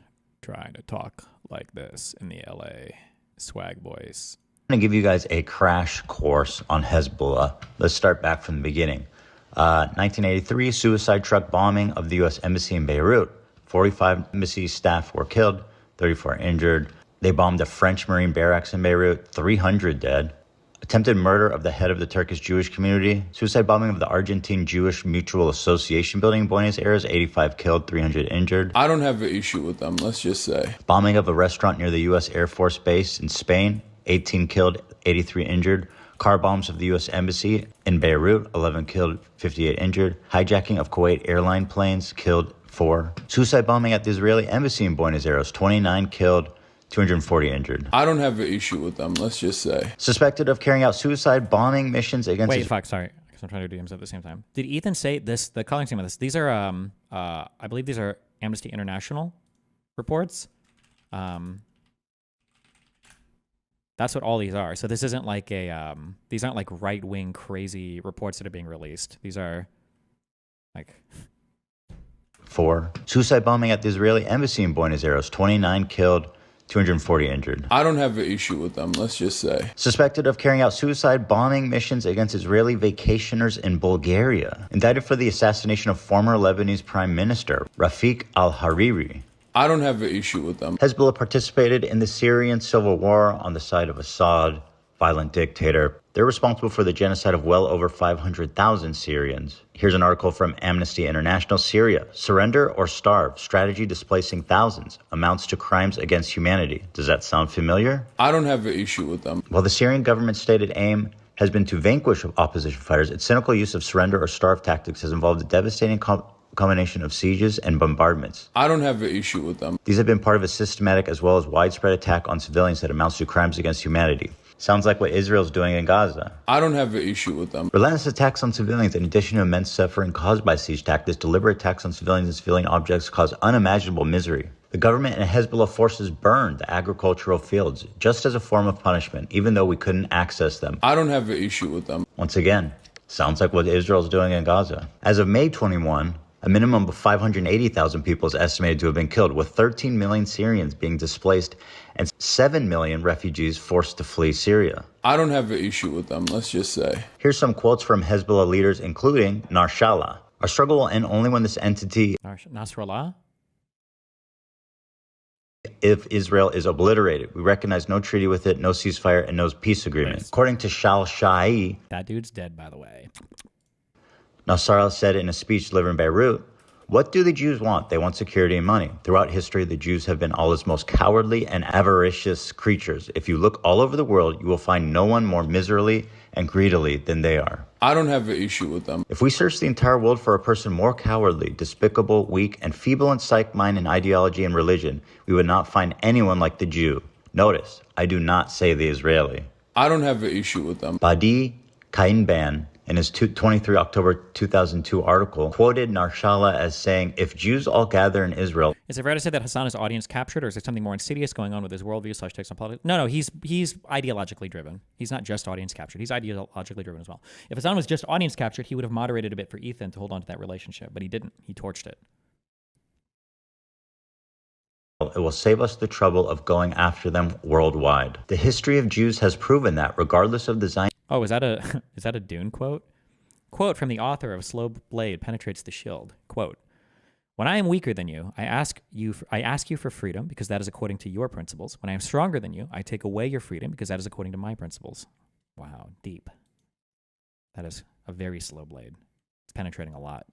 trying to talk like this in the LA swag voice? I'm going to give you guys a crash course on Hezbollah. Let's start back from the beginning. 1983, suicide truck bombing of the U.S. Embassy in Beirut. 45 embassy staff were killed, 34 injured. They bombed a French Marine barracks in Beirut, 300 dead. attempted murder of the head of the Turkish Jewish community, suicide bombing of the Argentine Jewish Mutual Association building in Buenos Aires, 85 killed, 300 injured. I don't have an issue with them, let's just say. Bombing of a restaurant near the U.S. Air Force Base in Spain, 18 killed, 83 injured. Car bombs of the U.S. Embassy in Beirut, 11 killed, 58 injured. Hijacking of Kuwait airline planes, killed 4. Suicide bombing at the Israeli Embassy in Buenos Aires, 29 killed, 240 injured. I don't have an issue with them, let's just say. Suspected of carrying out suicide bombing missions against... Wait, fuck, sorry. Because I'm trying to do DMs at the same time. Did Ethan say this, the calling team of this? These are, I believe these are Amnesty International reports. That's what all these are. So this isn't like a, these aren't like right-wing crazy reports that are being released. These are like... 4. Suicide bombing at the Israeli Embassy in Buenos Aires, 29 killed, 240 injured. I don't have an issue with them, let's just say. Suspected of carrying out suicide bombing missions against Israeli vacationers in Bulgaria. Indicted for the assassination of former Lebanese Prime Minister Rafik al-Hariri. I don't have an issue with them. Hezbollah participated in the Syrian civil war on the side of Assad, violent dictator. They're responsible for the genocide of well over 500,000 Syrians. Here's an article from Amnesty International. Syria, surrender or starve, strategy displacing thousands, amounts to crimes against humanity. Does that sound familiar? I don't have an issue with them. While the Syrian government's stated aim has been to vanquish opposition fighters, its cynical use of surrender or starve tactics has involved a devastating combination of sieges and bombardments. I don't have an issue with them. These have been part of a systematic as well as widespread attack on civilians that amounts to crimes against humanity. Sounds like what Israel's doing in Gaza. I don't have an issue with them. Relentless attacks on civilians, in addition to immense suffering caused by siege tactics, deliberate attacks on civilians and civilian objects cause unimaginable misery. The government and Hezbollah forces burned the agricultural fields just as a form of punishment, even though we couldn't access them. I don't have an issue with them. Once again, sounds like what Israel's doing in Gaza. As of May 21, a minimum of 580,000 people is estimated to have been killed, with 13 million Syrians being displaced and 7 million refugees forced to flee Syria. I don't have an issue with them, let's just say. Here's some quotes from Hezbollah leaders, including Nasrallah. Our struggle will end only when this entity, Nasrallah? if Israel is obliterated. We recognize no treaty with it, no ceasefire, and no peace agreement. According to Shal Shai, that dude's dead, by the way. Nasrallah said in a speech delivered in Beirut, "What do the Jews want? They want security and money. Throughout history, the Jews have been Allah's most cowardly and avaricious creatures. If you look all over the world, you will find no one more miserably and greedily than they are." I don't have an issue with them. If we search the entire world for a person more cowardly, despicable, weak, and feeble in psych, mind, and ideology and religion, we would not find anyone like the Jew. Notice, I do not say the Israeli. I don't have an issue with them. Badi Kainban, in his 23 October 2002 article, quoted Nasrallah as saying, "If Jews all gather in Israel..." Is it fair to say that Hasan is audience captured, or is there something more insidious going on with his worldview / takes on politics? No, he's ideologically driven. He's not just audience captured. He's ideologically driven as well. If Hasan was just audience captured, he would have moderated a bit for Ethan to hold on to that relationship, but he didn't. He torched it. It will save us the trouble of going after them worldwide. The history of Jews has proven that, regardless of the Zion... Oh, is that a Dune quote? Quote from the author of Slow Blade Penetrates the Shield. Quote, "When I am weaker than you, I ask you for freedom because that is according to your principles. When I am stronger than you, I take away your freedom because that is according to my principles." Wow, deep. That is a very slow blade. It's penetrating a lot.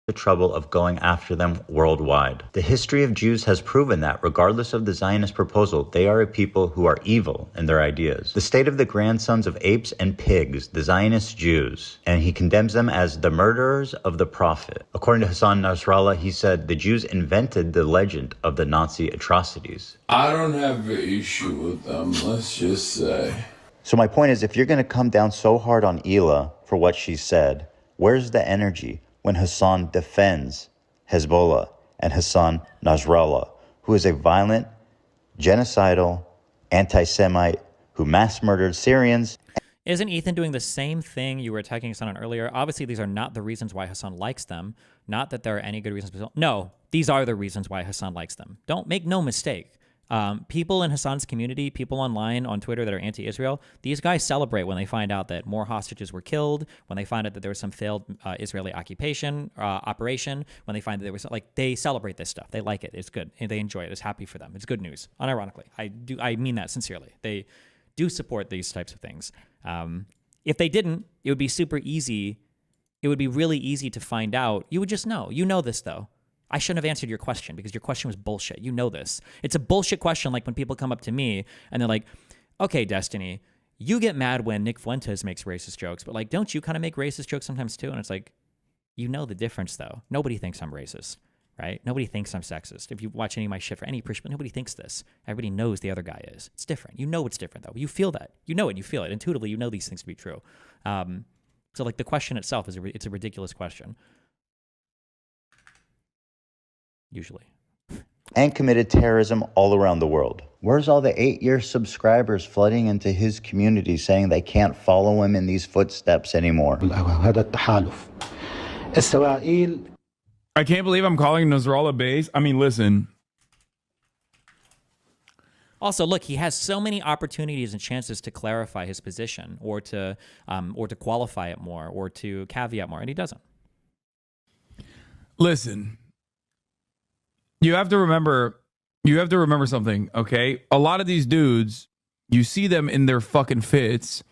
The trouble of going after them worldwide. The history of Jews has proven that, regardless of the Zionist proposal, they are a people who are evil in their ideas. The state of the grandsons of apes and pigs, the Zionist Jews, and he condemns them as the murderers of the prophet. According to Hasan Nasrallah, he said the Jews invented the legend of the Nazi atrocities. I don't have an issue with them, let's just say. So my point is, if you're going to come down so hard on Ela for what she said, where's the energy when Hasan defends Hezbollah and Hasan Nasrallah, who is a violent, genocidal, anti-Semite who mass murdered Syrians? Isn't Ethan doing the same thing you were attacking Hasan on earlier? Obviously, these are not the reasons why Hasan likes them. Not that there are any good reasons. No, these are the reasons why Hasan likes them. Don't make no mistake. People in Hasan's community, people online on Twitter that are anti-Israel, these guys celebrate when they find out that more hostages were killed, when they find out that there was some failed Israeli operation, when they find that there was, like, they celebrate this stuff. They like it. It's good. They enjoy it. It's happy for them. It's good news. Unironically. I mean that sincerely. They do support these types of things. If they didn't, it would be super easy. It would be really easy to find out. You would just know. You know this, though. I shouldn't have answered your question because your question was bullshit. You know this. It's a bullshit question, like when people come up to me and they're like, okay, Destiny, you get mad when Nick Fuentes makes racist jokes, but like, don't you kind of make racist jokes sometimes too? And it's like, you know the difference, though. Nobody thinks I'm racist, right? Nobody thinks I'm sexist. If you watch any of my shit for any perspective, nobody thinks this. Everybody knows the other guy is. It's different. You know it's different, though. You feel that. You know it. You feel it. Intuitively, you know these things to be true. So like the question itself it's a ridiculous question. Usually. And committed terrorism all around the world. Where's all the 8-year subscribers flooding into his community saying they can't follow him in these footsteps anymore? I can't believe I'm calling Nasrallah base. I mean, listen. Also, look, he has so many opportunities and chances to clarify his position or to qualify it more or to caveat more, and he doesn't. Listen. You have to remember something, okay? A lot of these dudes, you see them in their fucking fits,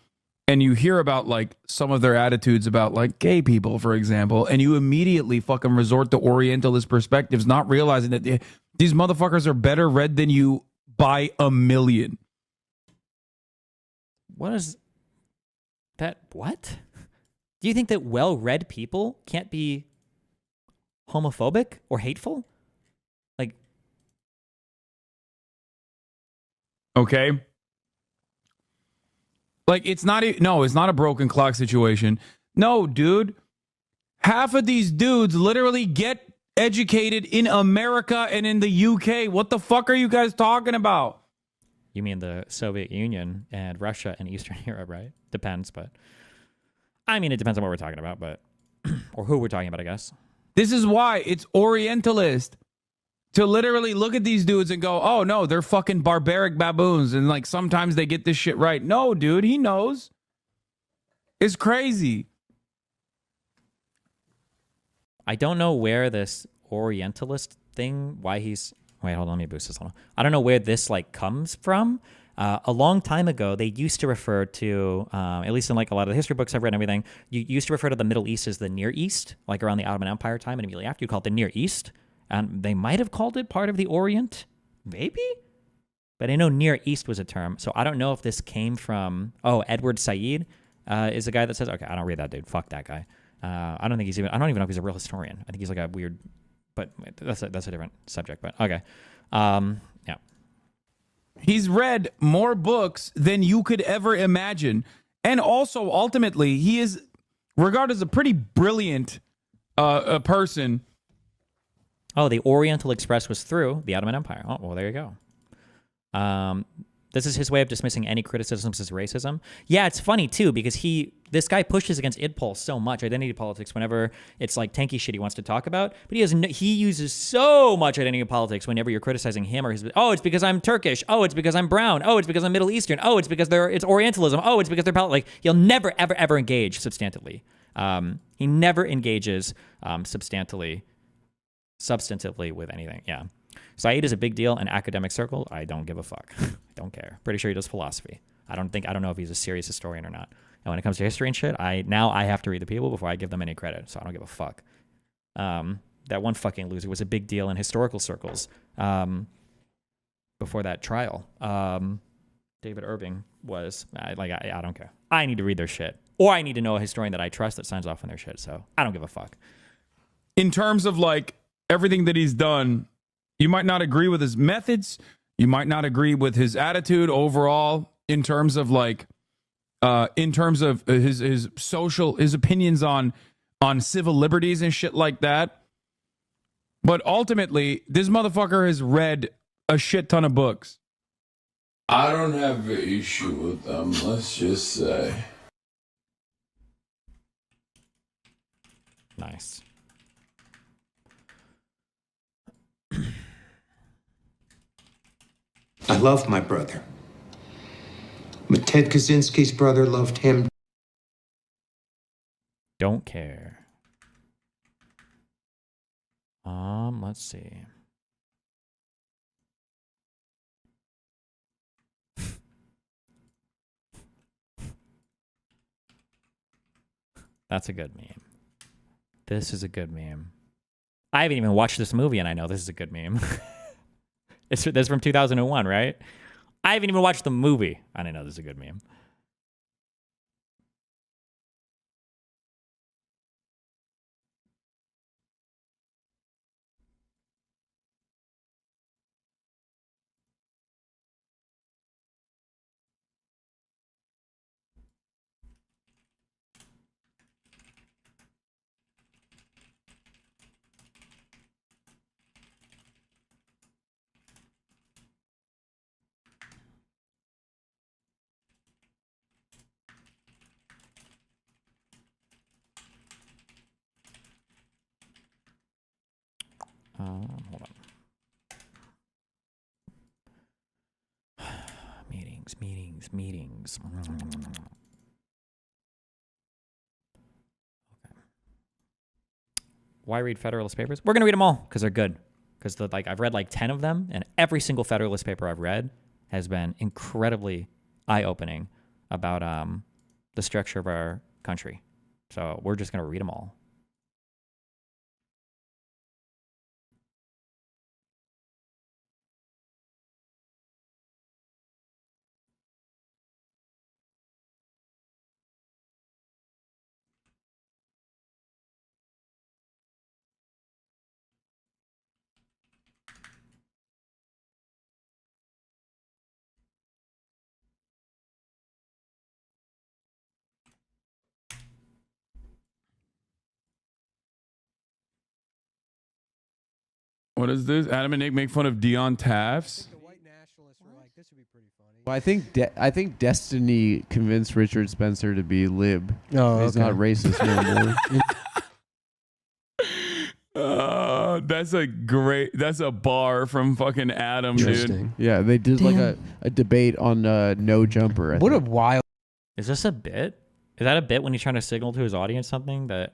and you hear about, like, some of their attitudes about, like, gay people, for example, and you immediately fucking resort to Orientalist perspectives, not realizing that these motherfuckers are better read than you by a million. What is that? What? Do you think that well-read people can't be homophobic or hateful? Like, okay. Like, it's not a broken clock situation. No, dude. Half of these dudes literally get educated in America and in the UK. What the fuck are you guys talking about? you mean the Soviet Union and Russia and Eastern Europe, right? Depends, but I mean, it depends on what we're talking about, but or who we're talking about, I guess. This is why it's Orientalist to literally look at these dudes and go, oh, no, they're fucking barbaric baboons. And like sometimes they get this shit right. No, dude, he knows. It's crazy. I don't know where this Orientalist thing, why he's... Wait, hold on, let me boost this. Hold on. I don't know where this like comes from. A long time ago, they used to refer to, at least in like a lot of the history books I've read and everything, you used to refer to the Middle East as the Near East, like around the Ottoman Empire time, and immediately after you call it the Near East. And they might have called it part of the Orient, maybe? But I know Near East was a term, so I don't know if this came from, Edward Said is the guy that says, okay, I don't read that dude, fuck that guy. I don't even know if he's a real historian. I think he's like a weird, but that's a different subject, but okay. Yeah. He's read more books than you could ever imagine. And also, ultimately, he is regarded as a pretty brilliant person. Oh, the Oriental Express was through the Ottoman Empire. Oh, well, there you go. This is his way of dismissing any criticisms as racism. Yeah, it's funny, too, because this guy pushes against IDPOL so much, identity politics, whenever it's like tanky shit he wants to talk about. But he uses so much identity politics whenever you're criticizing him or his... Oh, it's because I'm Turkish. Oh, it's because I'm brown. Oh, it's because I'm Middle Eastern. Oh, it's because it's Orientalism. Oh, it's because they're... Like, he'll never, ever, ever engage substantively. He never engages substantively with anything. Yeah. Said is a big deal in academic circles. I don't give a fuck. I don't care. Pretty sure he does philosophy. I don't know if he's a serious historian or not. And when it comes to history and shit, I have to read the people before I give them any credit. So I don't give a fuck. That one fucking loser was a big deal in historical circles. Before that trial, David Irving was I don't care. I need to read their shit, or I need to know a historian that I trust that signs off on their shit. So I don't give a fuck. In terms of like everything that he's done, you might not agree with his methods. You might not agree with his attitude overall in terms of like, his opinions on civil liberties and shit like that. But ultimately, this motherfucker has read a shit ton of books. I don't have an issue with them, let's just say. Nice. I love my brother. But Ted Kaczynski's brother loved him. Don't care. Let's see. That's a good meme. This is a good meme. I haven't even watched this movie, and I know this is a good meme. This is from 2001, right? I haven't even watched the movie, and I know this is a good meme. Hold on. Meetings. Okay. Why read Federalist papers? We're gonna read them all because they're good. Because I've read like 10 of them, and every single Federalist paper I've read has been incredibly eye-opening about the structure of our country. So we're just gonna read them all. What is this? Adam and Nick make fun of Dion Taft's. Well, I think Destiny convinced Richard Spencer to be lib. Oh, He's okay. not racist no more. That's a bar from fucking Adam, dude. Interesting. Yeah, they did like a debate on no jumper. What a wild. Is this a bit? Is that a bit when he's trying to signal to his audience something that...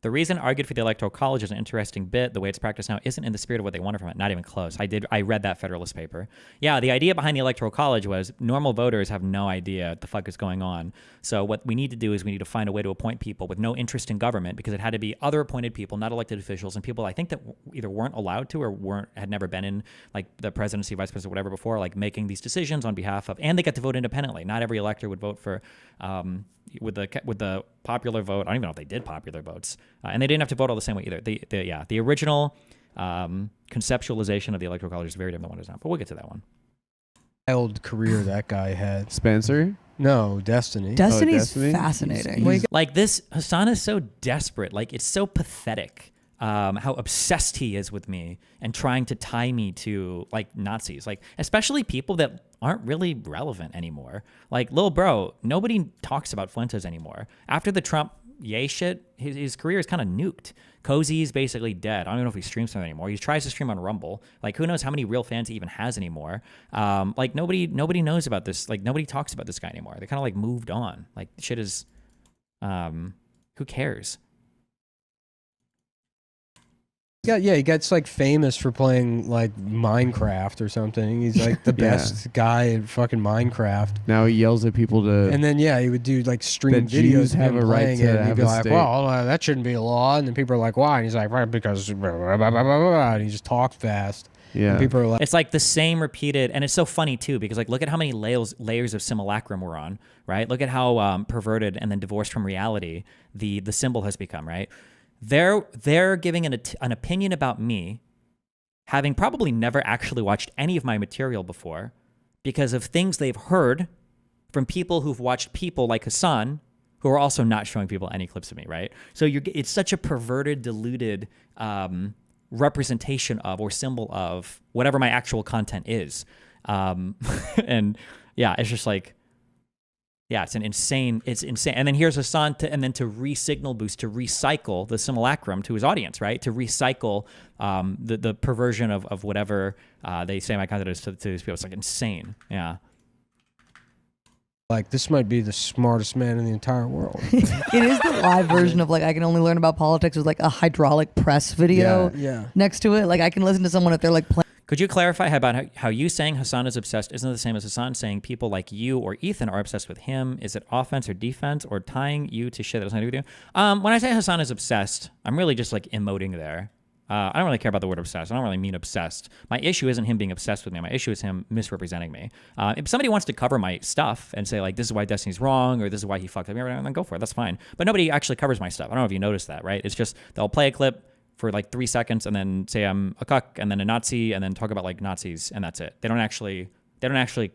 The reason argued for the Electoral College is an interesting bit. The way it's practiced now isn't in the spirit of what they wanted from it. Not even close. I read that Federalist paper. Yeah, the idea behind the Electoral College was normal voters have no idea what the fuck is going on. So what we need to do is we need to find a way to appoint people with no interest in government, because it had to be other appointed people, not elected officials, and people I think that either weren't allowed to or had never been in like the presidency, vice president, whatever before, like making these decisions on behalf of, and they got to vote independently. Not every elector would vote for with the popular vote. I don't even know if they did popular votes, and they didn't have to vote all the same way either. The original conceptualization of the Electoral College is very different than what it is now, but we'll get to that one. Wild career that guy had. Spencer? No, Destiny. Destiny's Destiny? fascinating. Like this, Hasan is so desperate. Like it's so pathetic. How obsessed he is with me and trying to tie me to like Nazis, like especially people that aren't really relevant anymore. Like Lil Bro, nobody talks about Fuentes anymore. After the Trump yay shit, his career is kind of nuked. Cozy's basically dead. I don't even know if he streams something anymore. He tries to stream on Rumble. Like who knows how many real fans he even has anymore. Like nobody knows about this. Like nobody talks about this guy anymore. They kind of like moved on. Like shit is, who cares? Yeah, he gets like famous for playing like Minecraft or something. He's like the best guy at fucking Minecraft. Now he yells at people to... And then he would do like stream that Jews videos of have him a right playing to it. And he'd have be a like, state. well, that shouldn't be a law. And then people are like, why? And he's like, right, because blah, blah, blah, blah, blah, and he just talks fast. Yeah. And people are like... It's like the same repeated, and it's so funny too, because like look at how many layers of simulacrum we're on, right? Look at how perverted and then divorced from reality the symbol has become, right? They're giving an opinion about me, having probably never actually watched any of my material before, because of things they've heard from people who've watched people like Hasan, who are also not showing people any clips of me, right? So it's such a perverted, diluted representation of or symbol of whatever my actual content is. And yeah, it's just like, yeah, it's insane. And then here's Hasan to re-signal boost, to recycle the simulacrum to his audience, right? To recycle the perversion of whatever they say my content is to these people. It's like insane. Yeah. Like, this might be the smartest man in the entire world. It is the live version of like I can only learn about politics with like a hydraulic press video Yeah. next to it. Like I can listen to someone if they're like playing. Could you clarify about how you saying Hasan is obsessed isn't the same as Hasan saying people like you or Ethan are obsessed with him? Is it offense or defense or tying you to shit that doesn't have to do with you? When I say Hasan is obsessed, I'm really just like emoting there. I don't really care about the word obsessed. I don't really mean obsessed. My issue isn't him being obsessed with me. My issue is him misrepresenting me. If somebody wants to cover my stuff and say like, this is why Destiny's wrong, or this is why he fucked up, then go for it. That's fine. But nobody actually covers my stuff. I don't know if you noticed that, right? It's just they'll play a clip for like 3 seconds and then say I'm a cuck and then a Nazi and then talk about like Nazis and that's it. They don't actually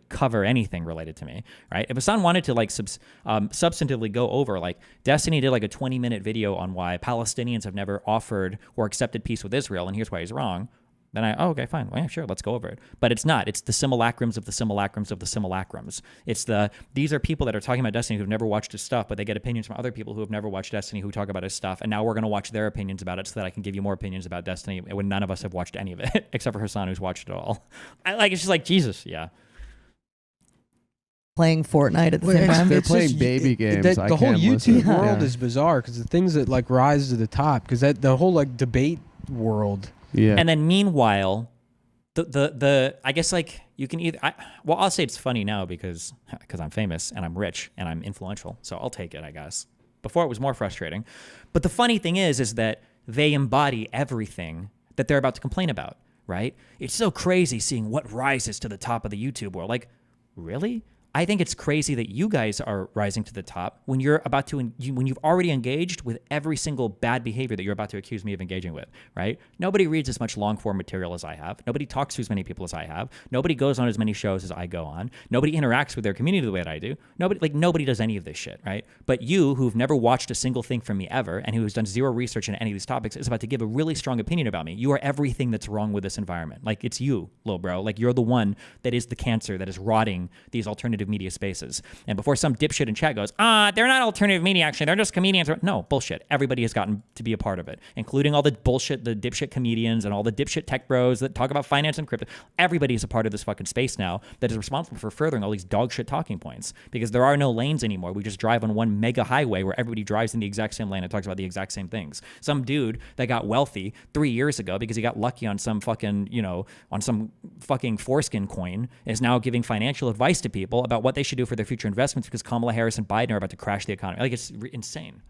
cover anything related to me, right? If Hasan wanted to like substantively go over, like Destiny did like a 20-minute video on why Palestinians have never offered or accepted peace with Israel, and here's why he's wrong, then okay, fine. Well, yeah, sure, let's go over it. But it's not. It's the simulacrums of the simulacrums of the simulacrums. These are people that are talking about Destiny who've never watched his stuff, but they get opinions from other people who have never watched Destiny who talk about his stuff, and now we're going to watch their opinions about it so that I can give you more opinions about Destiny when none of us have watched any of it, except for Hasan who's watched it all. It's just like, Jesus, yeah. Playing Fortnite at the same time. They're playing baby games. The whole YouTube world Yeah. is bizarre because the things that like rise to the top, because the whole like debate world. Yeah. And then meanwhile, the I guess like you can either I'll say it's funny now because I'm famous and I'm rich and I'm influential, so I'll take it, I guess. Before it was more frustrating. But the funny thing is that they embody everything that they're about to complain about, right? It's so crazy seeing what rises to the top of the YouTube world. Like, really? I think it's crazy that you guys are rising to the top when you're about to, when you've already engaged with every single bad behavior that you're about to accuse me of engaging with, right? Nobody reads as much long form material as I have. Nobody talks to as many people as I have. Nobody goes on as many shows as I go on. Nobody interacts with their community the way that I do. Nobody does any of this shit, right? But you, who've never watched a single thing from me ever and who's done zero research into any of these topics, is about to give a really strong opinion about me. You are everything that's wrong with this environment. Like, it's you, little bro. Like, you're the one that is the cancer that is rotting these alternative media spaces. And before some dipshit in chat goes, they're not alternative media, actually, they're just comedians. No, bullshit. Everybody has gotten to be a part of it, including all the bullshit, the dipshit comedians and all the dipshit tech bros that talk about finance and crypto. Everybody is a part of this fucking space now that is responsible for furthering all these dog shit talking points, because there are no lanes anymore. We just drive on one mega highway where everybody drives in the exact same lane and talks about the exact same things. Some dude that got wealthy 3 years ago because he got lucky on some fucking, on some fucking foreskin coin is now giving financial advice to people about what they should do for their future investments because Kamala Harris and Biden are about to crash the economy. Like, it's insane.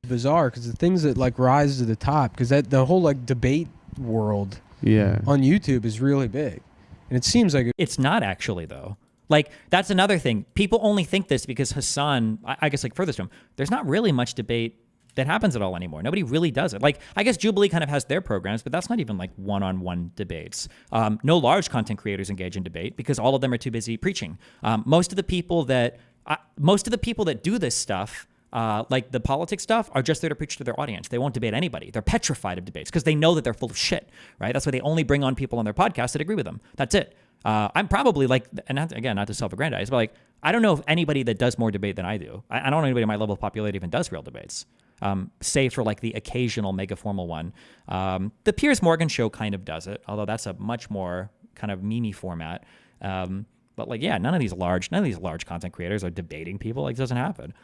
Bizarre because the things that like rise to the top, because the whole like debate world on YouTube is really big, and it seems like it's not actually though. Like, that's another thing. People only think this because Hasan, I guess, like, furthest to him, there's not really much debate that happens at all anymore. Nobody really does it. Like, I guess Jubilee kind of has their programs, but that's not even like one-on-one debates. No large content creators engage in debate because all of them are too busy preaching. Most of the people that do this stuff, like the politics stuff, are just there to preach to their audience. They won't debate anybody. They're petrified of debates because they know that they're full of shit, right? That's why they only bring on people on their podcast that agree with them. That's it. I'm probably like, and not to self-aggrandize, but like, I don't know if anybody that does more debate than I do. I don't know anybody at my level of popularity even does real debates. Save for like the occasional mega formal one. The Piers Morgan show kind of does it, although that's a much more kind of meme format. But like, yeah, none of these large content creators are debating people. Like, it doesn't happen.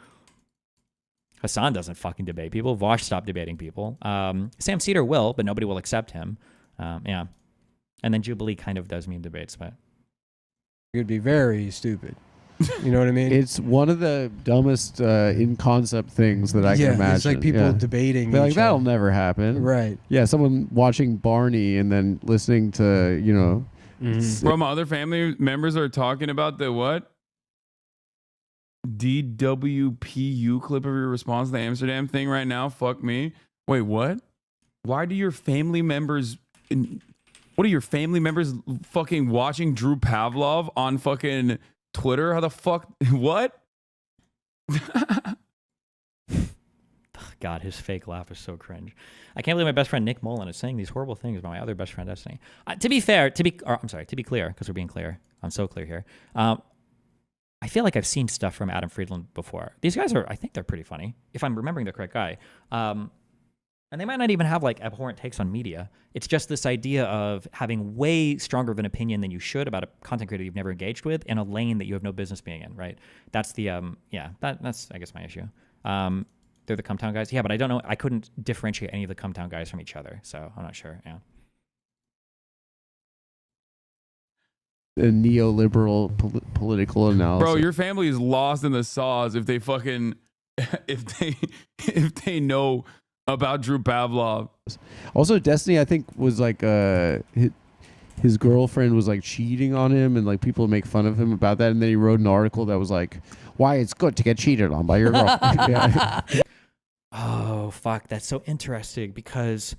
Hasan doesn't fucking debate people. Vosh stopped debating people. Sam Cedar will, but nobody will accept him. Yeah. And then Jubilee kind of does meme debates, but it would be very stupid. You know what I mean? It's one of the dumbest in concept things that I can imagine. It's like people debating. They're like, that'll never happen. Right. Yeah, someone watching Barney and then listening to, Bro, my other family members are talking about the what? DWPU clip of your response to the Amsterdam thing right now. Fuck me. Wait, what? Why do your family members... What are your family members fucking watching Drew Pavlov on fucking Twitter? How the fuck? What? God, his fake laugh is so cringe. I can't believe my best friend Nick Mullen is saying these horrible things about my other best friend Destiny. To be clear, because we're being clear. I'm so clear here. I feel like I've seen stuff from Adam Friedland before. These guys I think they're pretty funny, if I'm remembering the correct guy. And they might not even have like abhorrent takes on media. It's just this idea of having way stronger of an opinion than you should about a content creator you've never engaged with in a lane that you have no business being in, right? That's the, that's, I guess, my issue. They're the Cumtown guys. Yeah, but I don't know. I couldn't differentiate any of the Cumtown guys from each other. So I'm not sure. Yeah. a neoliberal political analysis. Bro, your family is lost in the sauce if they fucking if they know about Drew Pavlov. Also, Destiny, I think, was like his girlfriend was like cheating on him, and like people make fun of him about that. And then he wrote an article that was like, "Why it's good to get cheated on by your girlfriend." Yeah. Oh, fuck. That's so interesting because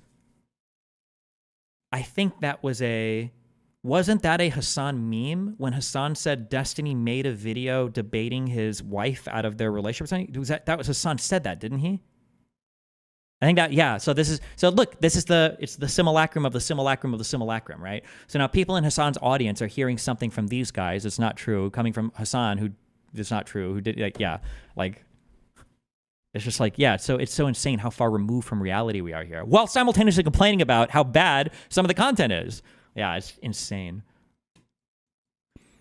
I think that wasn't that a Hasan meme when Hasan said Destiny made a video debating his wife out of their relationship? That was Hasan said that, didn't he? I think that, yeah. So look, it's the simulacrum of the simulacrum of the simulacrum, right? So now people in Hasan's audience are hearing something from these guys. It's not true. Coming from Hasan, who it's not true. Who did it's just like, yeah. So it's so insane how far removed from reality we are here, while simultaneously complaining about how bad some of the content is. Yeah, it's insane.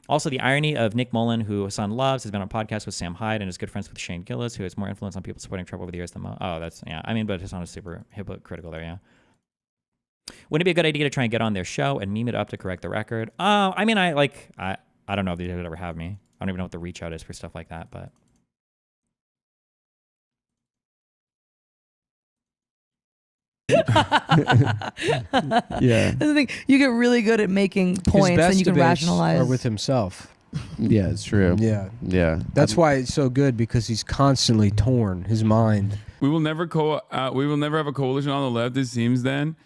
Also, the irony of Nick Mullen, who Hasan loves, has been on a podcast with Sam Hyde and is good friends with Shane Gillis, who has more influence on people supporting Trump over the years than Mo. Oh, that's, yeah. I mean, but Hasan is super hypocritical there, yeah. Wouldn't it be a good idea to try and get on their show and meme it up to correct the record? I mean, I don't know if they would ever have me. I don't even know what the reach out is for stuff like that, but. Yeah. That's the thing. You get really good at making points and you can rationalize. Are with himself. Yeah, it's true. Yeah. Yeah. That's why it's so good, because he's constantly torn, his mind. We will never have a coalition on the left, it seems then.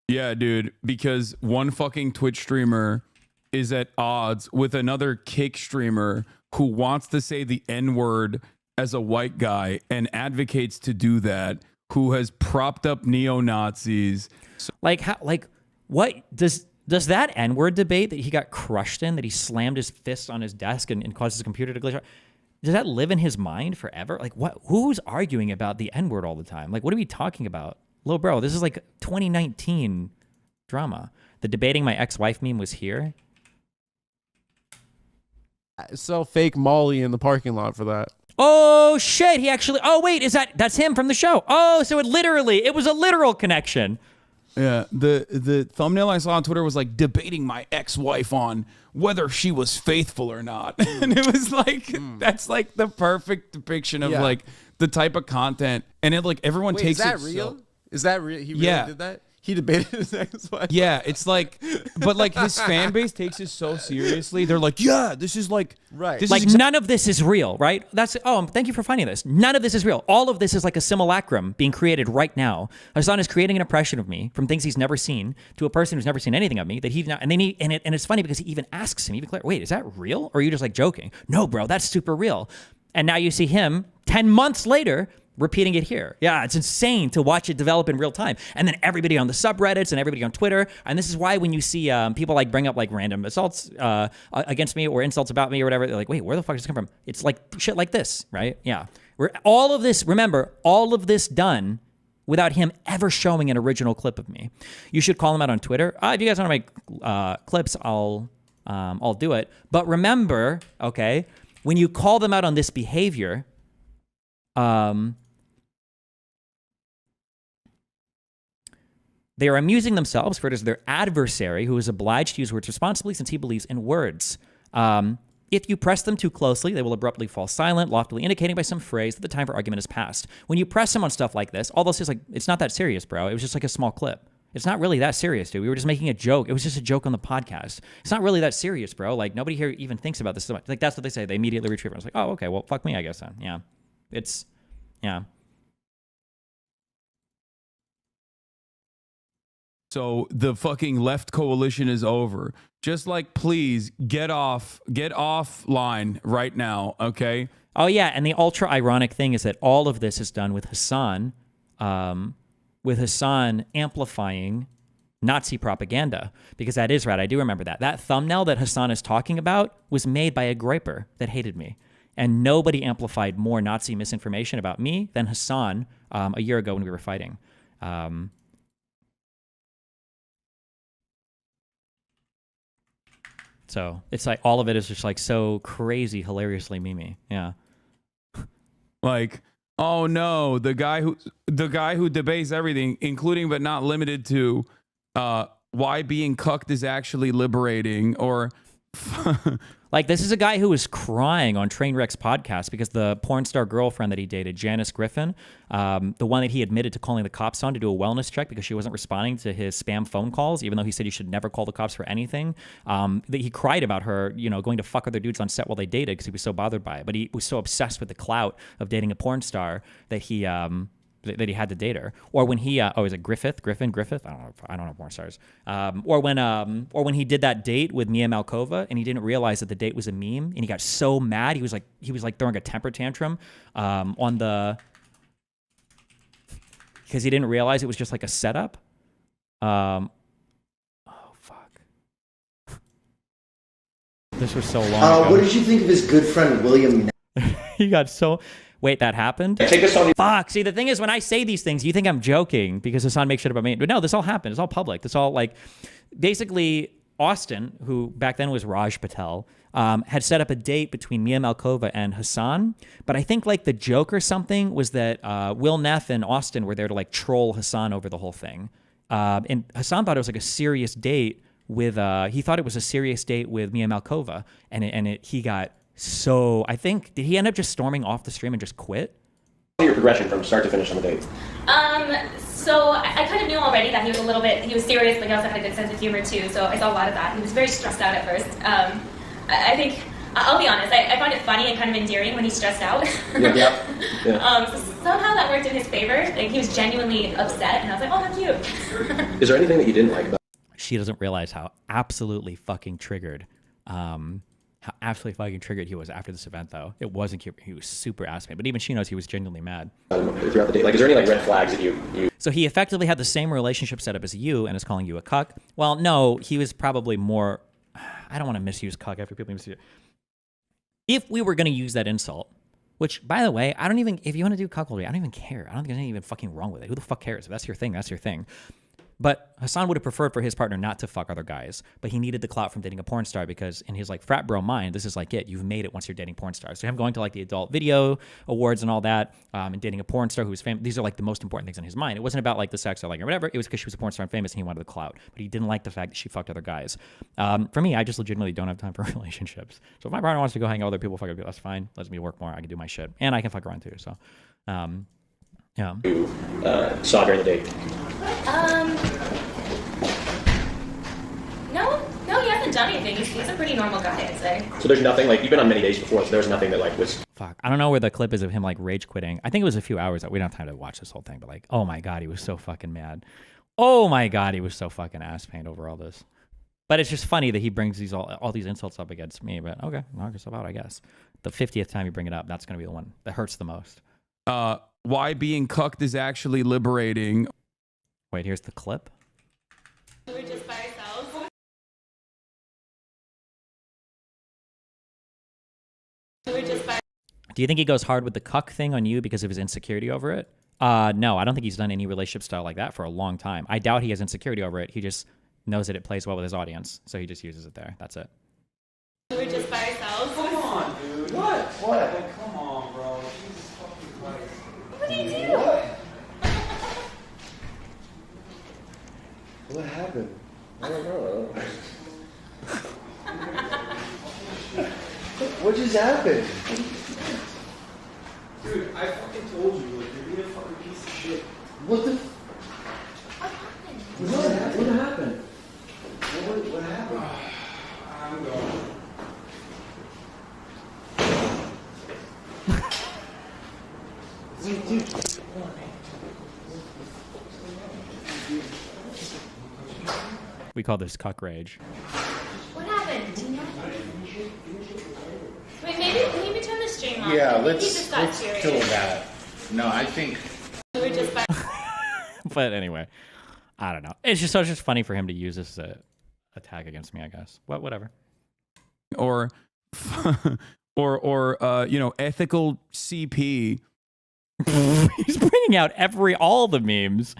Yeah, dude, because one fucking Twitch streamer is at odds with another Kick streamer who wants to say the N-word as a white guy and advocates to do that, who has propped up neo-Nazis. What does that N-word debate that he got crushed in, that he slammed his fist on his desk and caused his computer to glitch out, does that live in his mind forever? Like, who's arguing about the N-word all the time? Like, what are we talking about? Little bro, this is like 2019 drama. The debating my ex-wife meme was here. Sell fake Molly in the parking lot for that. Oh shit, he actually, oh wait, that's him from the show. Oh, so it was a literal connection. Yeah, the thumbnail I saw on Twitter was like debating my ex-wife on whether she was faithful or not. And it was like, that's like the perfect depiction of like the type of content. And it like everyone takes it. Is that real? Is that real? He really did that? He debated his ex-wife. Yeah, it's like, but like his fan base takes it so seriously. They're like, yeah, this is like, right. This like is none of this is real, right? Thank you for finding this. None of this is real. All of this is like a simulacrum being created right now. Hasan is creating an impression of me from things he's never seen to a person who's never seen anything of me that he's not. And it's funny because he even asks him, wait, is that real? Or are you just like joking? No, bro, that's super real. And now you see him 10 months later repeating it here. Yeah, it's insane to watch it develop in real time. And then everybody on the subreddits and everybody on Twitter. And this is why when you see people like bring up like random assaults against me or insults about me or whatever, they're like, wait, where the fuck does this come from? It's like shit like this, right? Yeah. All of this done without him ever showing an original clip of me. You should call him out on Twitter. If you guys want to make clips, I'll do it. But remember, okay, when you call them out on this behavior, they are amusing themselves, for it is their adversary who is obliged to use words responsibly since he believes in words. If you press them too closely, they will abruptly fall silent, loftily indicating by some phrase that the time for argument is past. When you press them on stuff like this, all this is like, it's not that serious, bro. It was just like a small clip. It's not really that serious, dude. We were just making a joke. It was just a joke on the podcast. It's not really that serious, bro. Like, nobody here even thinks about this so much. Like, that's what they say. They immediately retrieve it. I was like, oh, okay, well, fuck me, I guess then. Yeah. Yeah. So the fucking left coalition is over. Just like, please get offline right now, okay? Oh yeah, and the ultra ironic thing is that all of this is done with Hasan amplifying Nazi propaganda, because that is right. I do remember that. That thumbnail that Hasan is talking about was made by a griper that hated me. And nobody amplified more Nazi misinformation about me than Hasan a year ago when we were fighting. So it's like all of it is just like so crazy, hilariously memey. Yeah. Like, oh no, the guy who debates everything, including but not limited to why being cucked is actually liberating, or Like, this is a guy who was crying on Trainwreck's podcast because the porn star girlfriend that he dated, Janice Griffin, the one that he admitted to calling the cops on to do a wellness check because she wasn't responding to his spam phone calls, even though he said you should never call the cops for anything. That he cried about her, going to fuck other dudes on set while they dated because he was so bothered by it. But he was so obsessed with the clout of dating a porn star that he had to date her. Or when he is it Griffith? I don't know porn stars. Or when he did that date with Mia Malkova and he didn't realize that the date was a meme and he got so mad he was like throwing a temper tantrum because he didn't realize it was just like a setup. Oh fuck. This was so long ago. What did you think of his good friend William? He got so. Wait, that happened? Take this on. Fuck. See, the thing is, when I say these things, you think I'm joking because Hasan makes shit about me. But no, this all happened. It's all public. This all basically Austin, who back then was Raj Patel, had set up a date between Mia Malkova and Hasan. But I think the joke or something was that Will Neff and Austin were there to troll Hasan over the whole thing. And Hasan thought it was a serious date with. He thought it was a serious date with Mia Malkova, and he got. So I think, did he end up just storming off the stream and just quit? Your progression from start to finish on the date. So I kind of knew already that he was serious, but he also had a good sense of humor too. So I saw a lot of that. He was very stressed out at first. I think, I'll be honest, I found it funny and kind of endearing when he's stressed out. Yeah. So somehow that worked in his favor. He was genuinely upset, and I was like, oh, how cute. Is there anything that you didn't like about? She doesn't realize how absolutely fucking triggered. How absolutely fucking triggered he was after this event, though. It wasn't cute. He was super ass-made. But even she knows he was genuinely mad. Throughout the day, is there any red flags that you? So he effectively had the same relationship set up as you and is calling you a cuck. Well, no, he was probably more. I don't want to misuse cuck after people misuse it. If we were going to use that insult, which, by the way, I don't even. If you want to do cuckoldry, I don't even care. I don't think there's anything even fucking wrong with it. Who the fuck cares? If that's your thing, that's your thing. But Hasan would have preferred for his partner not to fuck other guys, but he needed the clout from dating a porn star because in his frat bro mind, this is it. You've made it once you're dating porn stars. So him going to the adult video awards and all that, and dating a porn star who was famous. These are the most important things in his mind. It wasn't about the sex or whatever. It was because she was a porn star and famous and he wanted the clout. But he didn't like the fact that she fucked other guys. For me, I just legitimately don't have time for relationships. So if my partner wants to go hang out with other people, fuck other people, that's fine. Lets me work more. I can do my shit. And I can fuck around too. So, yeah. Saw during the date. No, he hasn't done anything. He's a pretty normal guy, I'd say. So there's nothing you've been on many dates before, so there's nothing that was. Fuck. I don't know where the clip is of him rage quitting. I think it was a few hours. We don't have time to watch this whole thing, but oh my god, he was so fucking mad. Oh my god, he was so fucking ass pained over all this. But it's just funny that he brings all these insults up against me. But okay, knock yourself out, I guess. The 50th time you bring it up, that's gonna be the one that hurts the most. Why being cucked is actually liberating. Wait, here's the clip. We're just by ourselves. Do you think he goes hard with the cuck thing on you because of his insecurity over it? No, I don't think he's done any relationship style like that for a long time. I doubt he has insecurity over it. He just knows that it plays well with his audience, so he just uses it there. That's it. We're just by ourselves. Come on, dude. What? Come on, bro. Jesus fucking Christ. What do you do? What happened? I don't know. What just happened? Dude, I fucking told you, you're being a fucking piece of shit. What the? What happened? What happened? What happened? I'm going. Wait, dude. We call this cuck rage. What happened? Do you know? Wait, maybe turn the stream off. Yeah, Maybe let's this got serious. kill that. No, I think. We're just by. But anyway, I don't know. It's just funny for him to use this as a attack against me, I guess. Whatever. Or ethical CP. He's bringing out all the memes,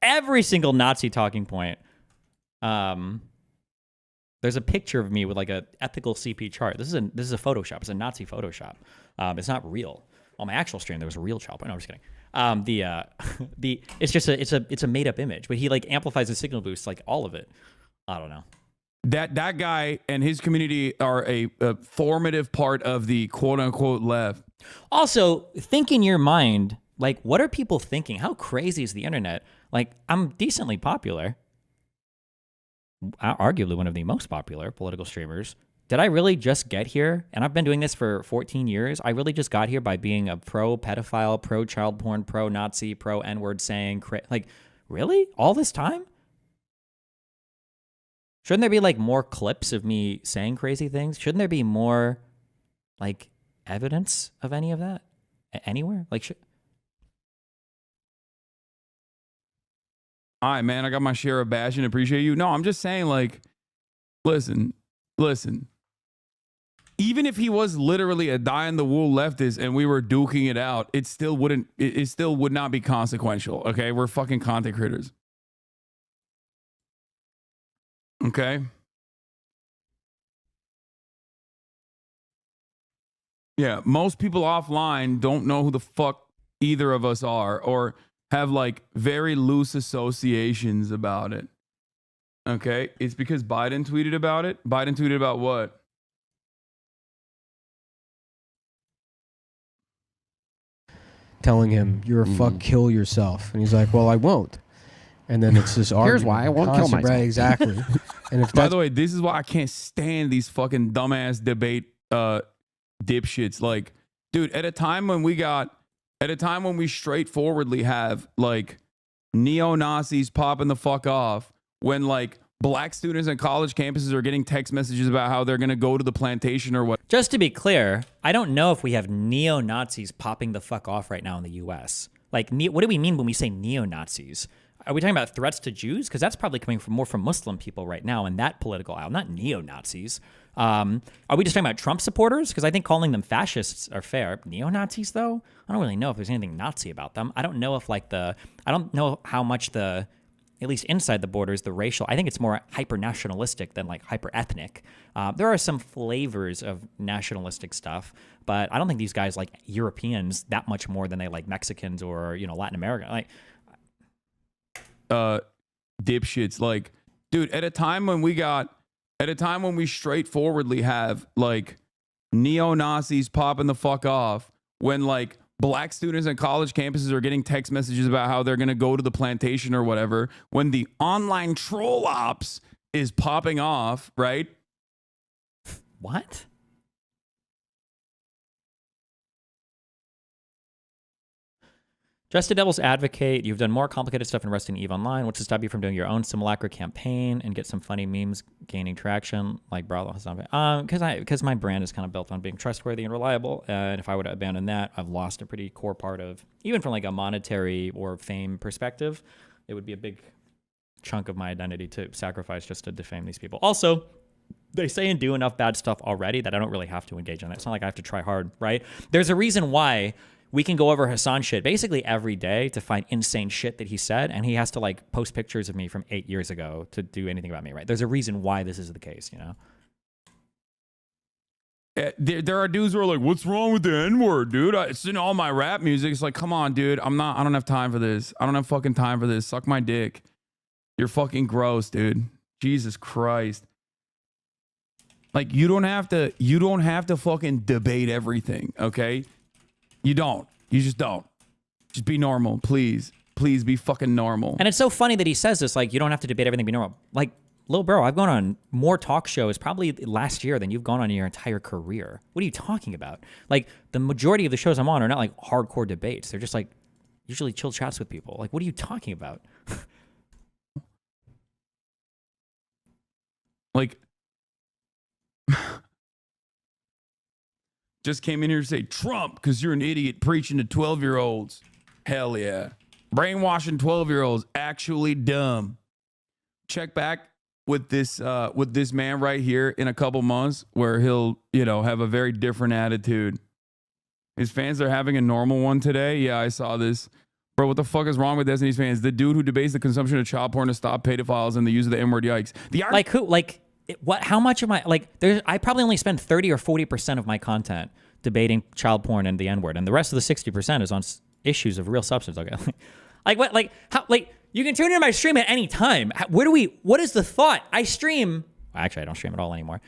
every single Nazi talking point. There's a picture of me with a ethical CP chart. This is a Photoshop. It's a Nazi Photoshop. It's not real. On my actual stream, there was a real chop. No, I'm just kidding. It's a made up image, but he amplifies the signal boost, all of it. I don't know. that guy and his community are a formative part of the quote unquote left. Also, think in your mind, like, what are people thinking? How crazy is the internet? Like, I'm decently popular, arguably one of the most popular political streamers. Did I really just get here? And I've been doing this for 14 years. I really just got here by being a pro-pedophile, pro-child porn, pro-Nazi, pro-N-word saying, like, really? All this time? Shouldn't there be, like, more clips of me saying crazy things? Shouldn't there be more, like, evidence of any of that? Anywhere? Like, All right, man, I got my share of bashing. Appreciate you. No, I'm just saying, like, listen. Even if he was literally a die-in-the-wool leftist and we were duking it out, it still would not be consequential, okay? We're fucking content creators. Okay? Yeah, most people offline don't know who the fuck either of us are or have, like, very loose associations about it. Okay? It's because Biden tweeted about it. Biden tweeted about what? Telling him, you're a fuck, kill yourself. And he's like, well, I won't. And then it's this argument. Here's why I won't kill Constant- myself. Right, exactly. And if By the way, this is why I can't stand these fucking dumbass debate dipshits. Like, dude, at a time when we straightforwardly have, like, neo-Nazis popping the fuck off, when, like, black students on college campuses are getting text messages about how they're going to go to the plantation or what. just to be clear, I don't know if we have neo-Nazis popping the fuck off right now in the U.S. Like, what do we mean when we say neo-Nazis? Are we talking about threats to Jews? Because that's probably coming from more from Muslim people right now in that political aisle, not neo-Nazis. Are we just talking about Trump supporters? Because I think calling them fascists are fair. Neo-Nazis, though? I don't really know if there's anything Nazi about them. I don't know if, like, I don't know how much at least inside the borders, the racial, I think it's more hyper-nationalistic than, like, hyper-ethnic. There are some flavors of nationalistic stuff, but I don't think these guys like Europeans that much more than they like Mexicans or, Latin America. Like, dipshits. Like, dude, at a time when we straightforwardly have, like, neo-Nazis popping the fuck off, when, like, black students on college campuses are getting text messages about how they're going to go to the plantation or whatever, when the online troll ops is popping off, right? What? Just a devil's advocate, you've done more complicated stuff in Rust and Eve Online. What's to stop you from doing your own Simulacrum campaign and get some funny memes gaining traction like Bravo Hasan? Because my brand is kind of built on being trustworthy and reliable. And if I were to abandon that, I've lost a pretty core part of, even from like a monetary or fame perspective, it would be a big chunk of my identity to sacrifice just to defame these people. Also, they say and do enough bad stuff already that I don't really have to engage in it. It's not like I have to try hard, right? There's a reason why we can go over Hasan shit basically every day to find insane shit that he said, and he has to, like, post pictures of me from 8 years ago to do anything about me, right? There's a reason why this is the case, There are dudes who are like, what's wrong with the N-word, dude? It's in all my rap music. It's like, come on, dude. I don't have time for this. I don't have fucking time for this. Suck my dick. You're fucking gross, dude. Jesus Christ. Like, you don't have to fucking debate everything, okay? You don't. You just don't. Just be normal, please. Please be fucking normal. And it's so funny that he says this, like, you don't have to debate everything, be normal. Like, little bro, I've gone on more talk shows probably last year than you've gone on in your entire career. What are you talking about? Like, the majority of the shows I'm on are not, like, hardcore debates. They're just, like, usually chill chats with people. Like, what are you talking about? Like, just came in here to say Trump because you're an idiot preaching to 12-year-olds. Hell yeah. Brainwashing 12-year-olds. Actually dumb. Check back with this man right here in a couple months where he'll, have a very different attitude. His fans are having a normal one today. Yeah, I saw this. Bro, what the fuck is wrong with Destiny's fans? The dude who debates the consumption of child porn to stop pedophiles and the use of the N-word, yikes. Like who? Like, what? How much of my, like, I probably only spend 30 or 40% of my content debating child porn and the N-word, and the rest of the 60% is on issues of real substance. Okay, like what? Like how? Like, you can tune into my stream at any time. What is the thought? I stream Actually, I don't stream at all anymore.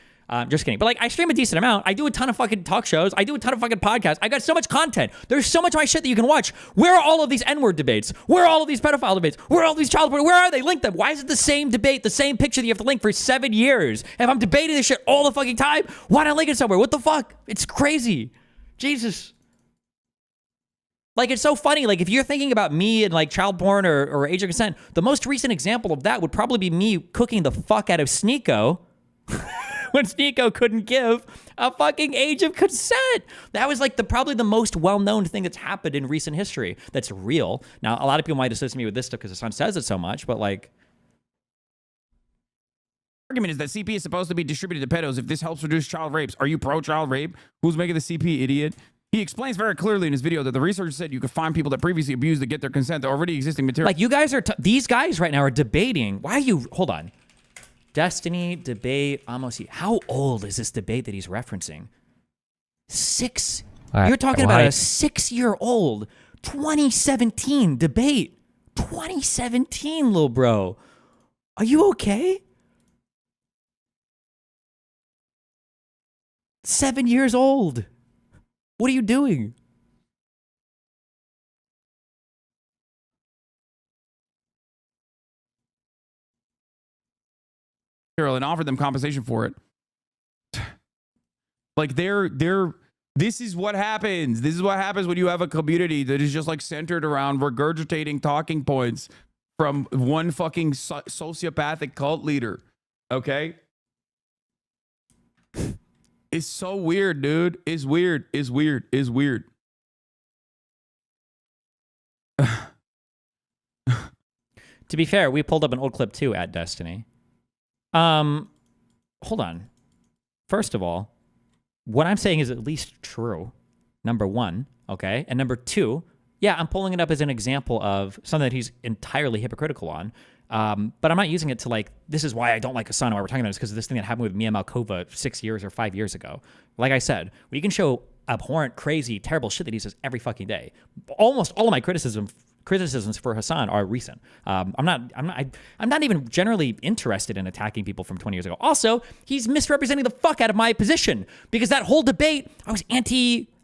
Just kidding. But like, I stream a decent amount. I do a ton of fucking talk shows. I do a ton of fucking podcasts. I got so much content. There's so much of my shit that you can watch. Where are all of these N-word debates? Where are all of these pedophile debates? Where are all these child porn? Where are they? Link them. Why is it the same debate, the same picture that you have to link for 7 years? If I'm debating this shit all the fucking time, why not link it somewhere? What the fuck? It's crazy. Jesus. Like, it's so funny. Like, if you're thinking about me and like child porn or age of consent, the most recent example of that would probably be me cooking the fuck out of Sneeko when Sneeko couldn't give a fucking age of consent. That was like probably the most well-known thing that's happened in recent history that's real. Now, a lot of people might associate me with this stuff because Hasan says it so much, but like, argument is that CP is supposed to be distributed to pedos if this helps reduce child rapes. Are you pro-child rape? Who's making the CP idiot? He explains very clearly in his video that the research said you could find people that previously abused to get their consent to already existing material. Like, you guys are, these guys right now are debating. Why are you, hold on. Destiny, debate, Amos. How old is this debate that he's referencing? You're talking about a 6-year-old 2017 debate. 2017, little bro. Are you okay? 7 years old. What are you doing? And offered them compensation for it. Like this is what happens. This is what happens when you have a community that is just like centered around regurgitating talking points from one fucking sociopathic cult leader. Okay? It's so weird, dude. It's weird. It's weird. It's weird. To be fair, we pulled up an old clip too at Destiny. Hold on. First of all, what I'm saying is at least true. Number one, okay? And number two, yeah, I'm pulling it up as an example of something that he's entirely hypocritical on. But I'm not using it to like, this is why I don't like Hasan, why we're talking about this, because of this thing that happened with Mia Malkova 6 years or 5 years ago. Like I said, we can show abhorrent, crazy, terrible shit that he says every fucking day. Almost all of my criticisms for Hasan are recent. I'm not even generally interested in attacking people from 20 years ago. Also, he's misrepresenting the fuck out of my position, because that whole debate, I was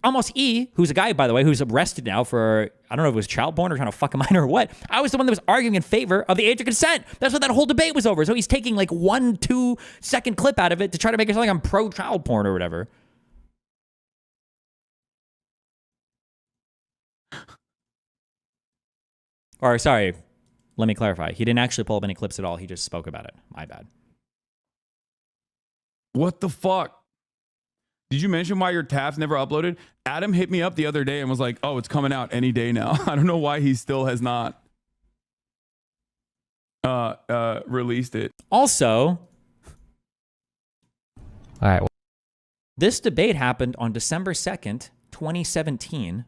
Amos E, who's a guy, by the way, who's arrested now for, I don't know if it was child porn or trying to fuck a minor or what. I was the one that was arguing in favor of the age of consent. That's what that whole debate was over. So he's taking like 1-2 second clip out of it to try to make it sound like I'm pro child porn or whatever. Or, sorry, let me clarify. He didn't actually pull up any clips at all. He just spoke about it. My bad. What the fuck? Did you mention why your tabs never uploaded? Adam hit me up the other day and was like, oh, it's coming out any day now. I don't know why he still has not released it. Also, all right. This debate happened on December 2nd, 2017.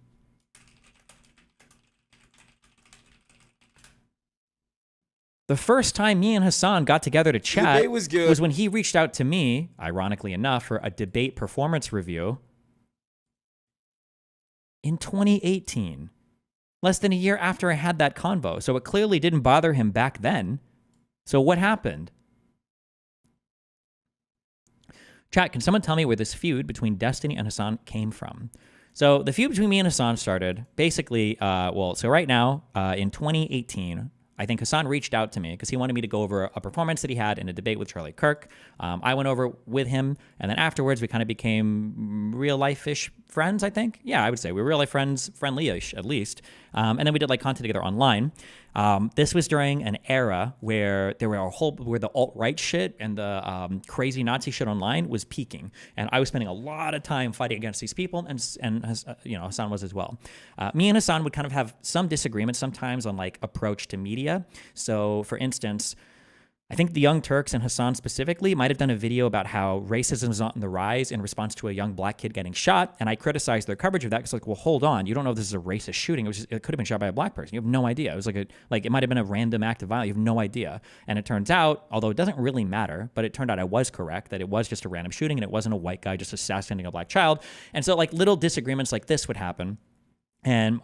The first time me and Hasan got together to chat was when he reached out to me, ironically enough, for a debate performance review in 2018, less than a year after I had that convo. So it clearly didn't bother him back then. So what happened? Chat, can someone tell me where this feud between Destiny and Hasan came from? So the feud between me and Hasan started basically, so right now, in 2018, I think Hasan reached out to me because he wanted me to go over a performance that he had in a debate with Charlie Kirk. I went over with him, and then afterwards we kind of became real-life-ish friends, I think. Yeah, I would say we were real-life friends, friendly-ish at least. And then we did like content together online. This was during an era where there were where the alt-right shit and the crazy Nazi shit online was peaking, and I was spending a lot of time fighting against these people, and Hasan was as well. Me and Hasan would kind of have some disagreements sometimes on like approach to media. So, for instance, I think the Young Turks and Hasan specifically might have done a video about how racism is on the rise in response to a young black kid getting shot, and I criticized their coverage of that because, like, well, hold on, you don't know if this is a racist shooting. It could have been shot by a black person. You have no idea. It was like it might have been a random act of violence. You have no idea. And it turns out, although it doesn't really matter, but it turned out I was correct that it was just a random shooting and it wasn't a white guy just assassinating a black child. And so, like, little disagreements like this would happen, and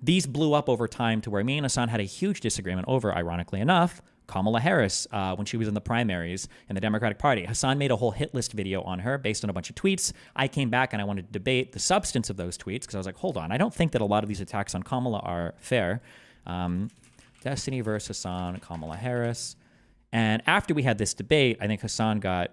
these blew up over time to where me and Hasan had a huge disagreement over, ironically enough, Kamala Harris, when she was in the primaries in the Democratic Party. Hasan made a whole hit list video on her based on a bunch of tweets. I came back and I wanted to debate the substance of those tweets because I was like, hold on, I don't think that a lot of these attacks on Kamala are fair. Destiny versus Hasan, Kamala Harris. And after we had this debate, I think Hasan got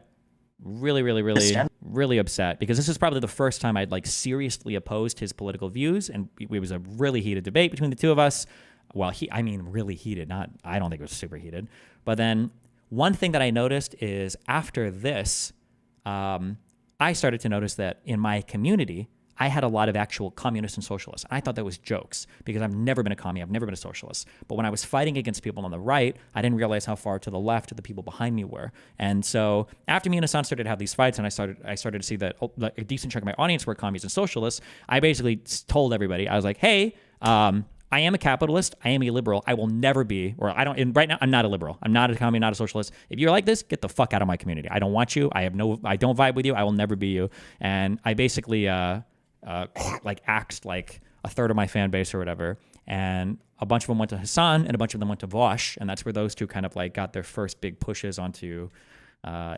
really upset because this is probably the first time I'd like seriously opposed his political views, and it was a really heated debate between the two of us. Well, I mean really heated, I don't think it was super heated. But then one thing that I noticed is after this, I started to notice that in my community, I had a lot of actual communists and socialists. I thought that was jokes because I've never been a commie. I've never been a socialist. But when I was fighting against people on the right, I didn't realize how far to the left the people behind me were. And so after me and Hasan started to have these fights and I started to see that a decent chunk of my audience were commies and socialists, I basically told everybody, I was like, hey, I am a capitalist. I am a liberal. I will never be, or I don't, and right now, I'm not a liberal. I'm not a commie, not a socialist. If you're like this, get the fuck out of my community. I don't want you. I don't vibe with you. I will never be you. And I basically, like axed like a third of my fan base or whatever. And a bunch of them went to Hasan and a bunch of them went to Vosh. And that's where those two kind of like got their first big pushes onto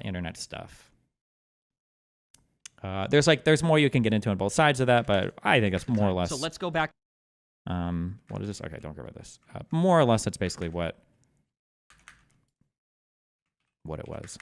internet stuff. There's more you can get into on both sides of that, but I think it's more or less. So let's go back. What is this? Okay, don't care about this. More or less, that's basically what it was.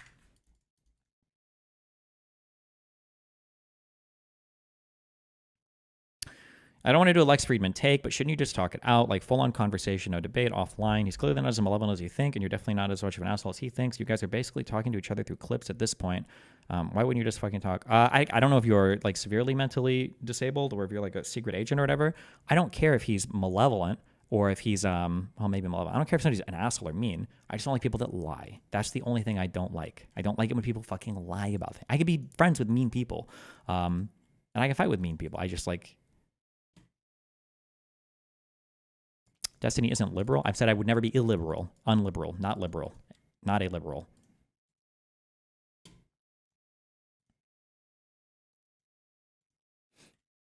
I don't want to do a Lex Friedman take, but shouldn't you just talk it out? Like full-on conversation, no debate, offline. He's clearly not as malevolent as you think, and you're definitely not as much of an asshole as he thinks. You guys are basically talking to each other through clips at this point. Why wouldn't you just fucking talk? I don't know if you're like severely mentally disabled or if you're like a secret agent or whatever. I don't care if he's malevolent or if he's, well, maybe malevolent. I don't care if somebody's an asshole or mean. I just don't like people that lie. That's the only thing I don't like. I don't like it when people fucking lie about things. I could be friends with mean people, and I can fight with mean people. I just like... Destiny isn't liberal. I've said I would never be illiberal, unliberal, not liberal, not a liberal.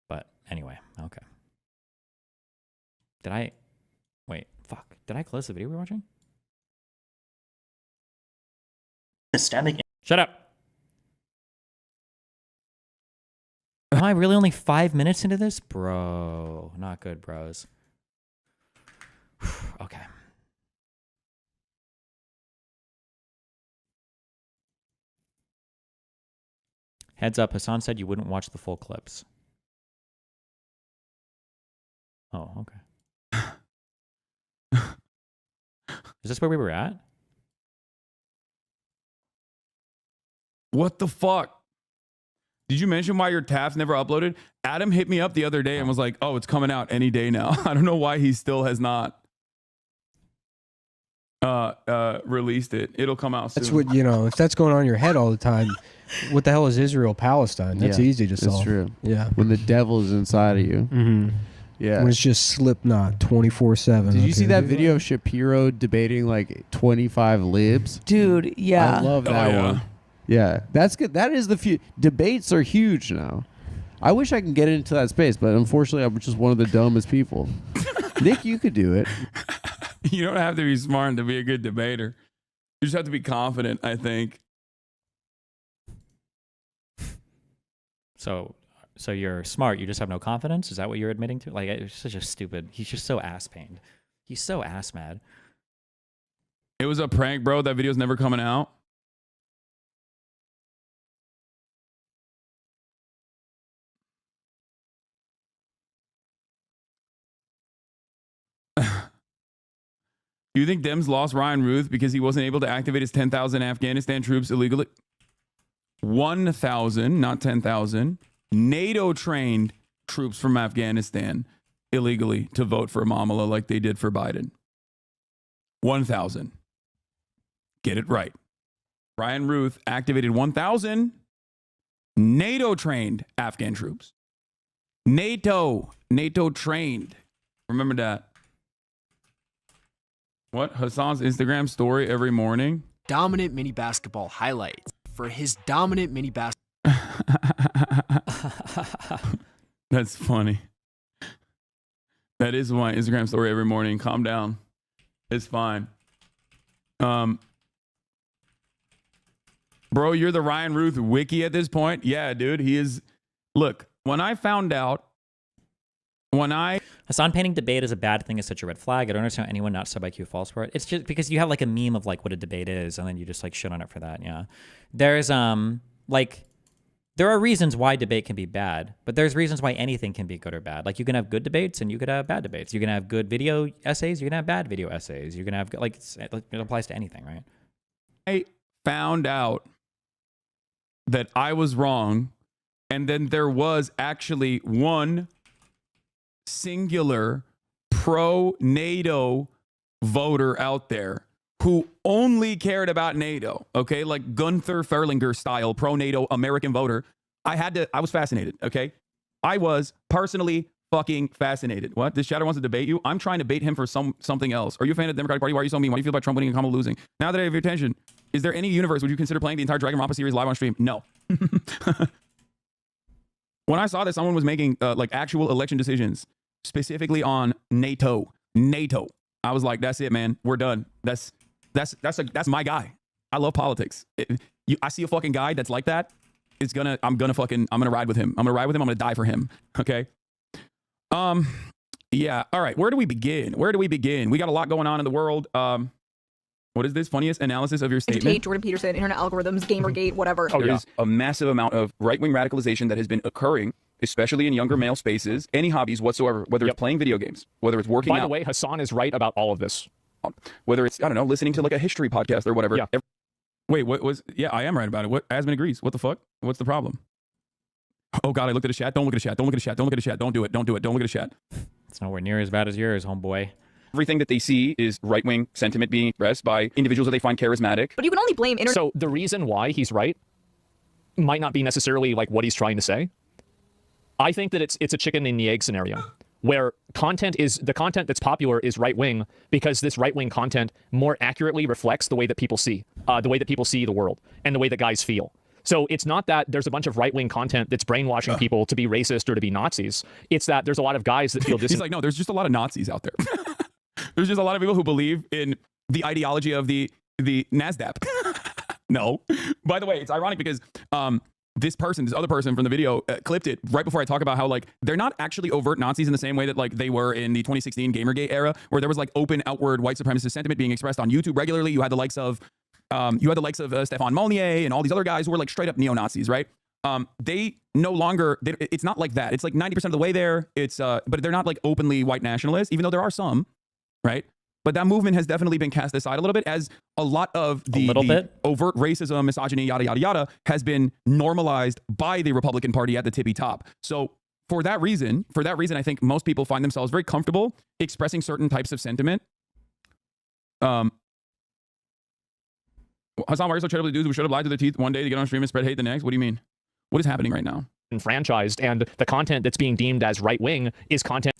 But anyway, okay. Wait, fuck. Did I close the video we were watching? Shut up. Am I really only 5 minutes into this? Bro, not good, bros. Okay. Heads up, Hasan said you wouldn't watch the full clips. Oh, okay. Is this where we were at? What the fuck? Did you mention why your tabs never uploaded? Adam hit me up the other day and was like, oh, it's coming out any day now. I don't know why he still has not released it. It'll come out soon. That's what, if that's going on in your head all the time, what the hell is Israel-Palestine? That's easy to solve. That's true. Yeah. When the devil is inside of you. Mm-hmm. Yeah. When it's just Slipknot 24/7. Did you see that video of Shapiro debating like 25 libs? Dude, yeah. I love that one. Yeah, that's good. That is the debates are huge now. I wish I could get into that space, but unfortunately, I'm just one of the dumbest people. Nick, you could do it. You don't have to be smart to be a good debater. You just have to be confident, I think. So you're smart. You just have no confidence? Is that what you're admitting to? Like, it's such a stupid... He's just so ass-pained. He's so ass-mad. It was a prank, bro. That video's never coming out. Do you think Dems lost Ryan Ruth because he wasn't able to activate his 10,000 Afghanistan troops illegally? 1,000, not 10,000. NATO-trained troops from Afghanistan illegally to vote for Amamala like they did for Biden. 1,000. Get it right. Ryan Ruth activated 1,000 NATO-trained Afghan troops. NATO-trained. Remember that. What? Hasan's Instagram story every morning? Dominant mini basketball highlights for his dominant mini basketball. That's funny. That is my Instagram story every morning. Calm down. It's fine. Bro, you're the Ryan Ruth wiki at this point? Yeah, dude. He is. Look, when I found out, Hasan painting debate as a bad thing is such a red flag. I don't understand how anyone not sub IQ falls for it. It's just because you have like a meme of like what a debate is, and then you just like shit on it for that. Yeah, there's like there are reasons why debate can be bad, but there's reasons why anything can be good or bad. Like you can have good debates and you could have bad debates. You can have good video essays. You can have bad video essays. You can have like it applies to anything, right? I found out that I was wrong, and then there was actually one singular pro-NATO voter out there who only cared about NATO, okay? Like Gunther Ferlinger style pro-NATO American voter. I was fascinated, okay? I was personally fucking fascinated. What? This chatter wants to debate you? I'm trying to bait him for something else. Are you a fan of the Democratic Party? Why are you so mean? Why do you feel about Trump winning and Kamala losing? Now that I have your attention, is there any universe would you consider playing the entire Dragon Rampa series live on stream? No. When I saw that someone was making like actual election decisions specifically on NATO, I was like, that's it, man. We're done. That's my guy. I love politics. I see a fucking guy that's like that. I'm gonna ride with him. I'm gonna die for him. Okay. Yeah. All right. Where do we begin? We got a lot going on in the world. What is this? Funniest analysis of your statement? Educate, Jordan Peterson, internet algorithms, Gamergate, whatever. There's a massive amount of right-wing radicalization that has been occurring, especially in younger male spaces. Any hobbies whatsoever, whether it's playing video games, whether it's working out. By the way, Hasan is right about all of this. Whether it's, I don't know, listening to like a history podcast or whatever. Yeah. Wait, what was... Yeah, I am right about it. What? Asmon agrees. What the fuck? What's the problem? Oh, God, I looked at the chat. Don't look at the chat. Don't look at the chat. Don't look at the chat. Don't do it. Don't do it. Don't look at the chat. It's nowhere near as bad as yours, homeboy. Everything that they see is right-wing sentiment being expressed by individuals that they find charismatic. But you can only blame internet. So the reason why he's right might not be necessarily like what he's trying to say. I think that it's a chicken and the egg scenario where the content that's popular is right-wing because this right-wing content more accurately reflects the way that people see the world and the way that guys feel. So it's not that there's a bunch of right-wing content that's brainwashing people to be racist or to be Nazis. It's that there's a lot of guys that feel He's like, no, there's just a lot of Nazis out there. There's just a lot of people who believe in the ideology of the NASDAQ. No. By the way, it's ironic because this other person from the video clipped it right before I talk about how like they're not actually overt Nazis in the same way that like they were in the 2016 Gamergate era, where there was like open outward white supremacist sentiment being expressed on YouTube regularly. You had the likes of Stefan Molyneux and all these other guys who were like straight up neo-Nazis, right? They no longer, it's not like that. It's like 90% of the way there. But they're not like openly white nationalists, even though there are some, right? But that movement has definitely been cast aside a little bit, as a lot of the overt racism, misogyny, yada, yada, yada, has been normalized by the Republican Party at the tippy top. So for that reason, I think most people find themselves very comfortable expressing certain types of sentiment. Hasan, why are you so terribly dudes who should have lied to their teeth one day to get on stream and spread hate the next? What do you mean? What is happening right now? Enfranchised, and the content that's being deemed as right-wing is content.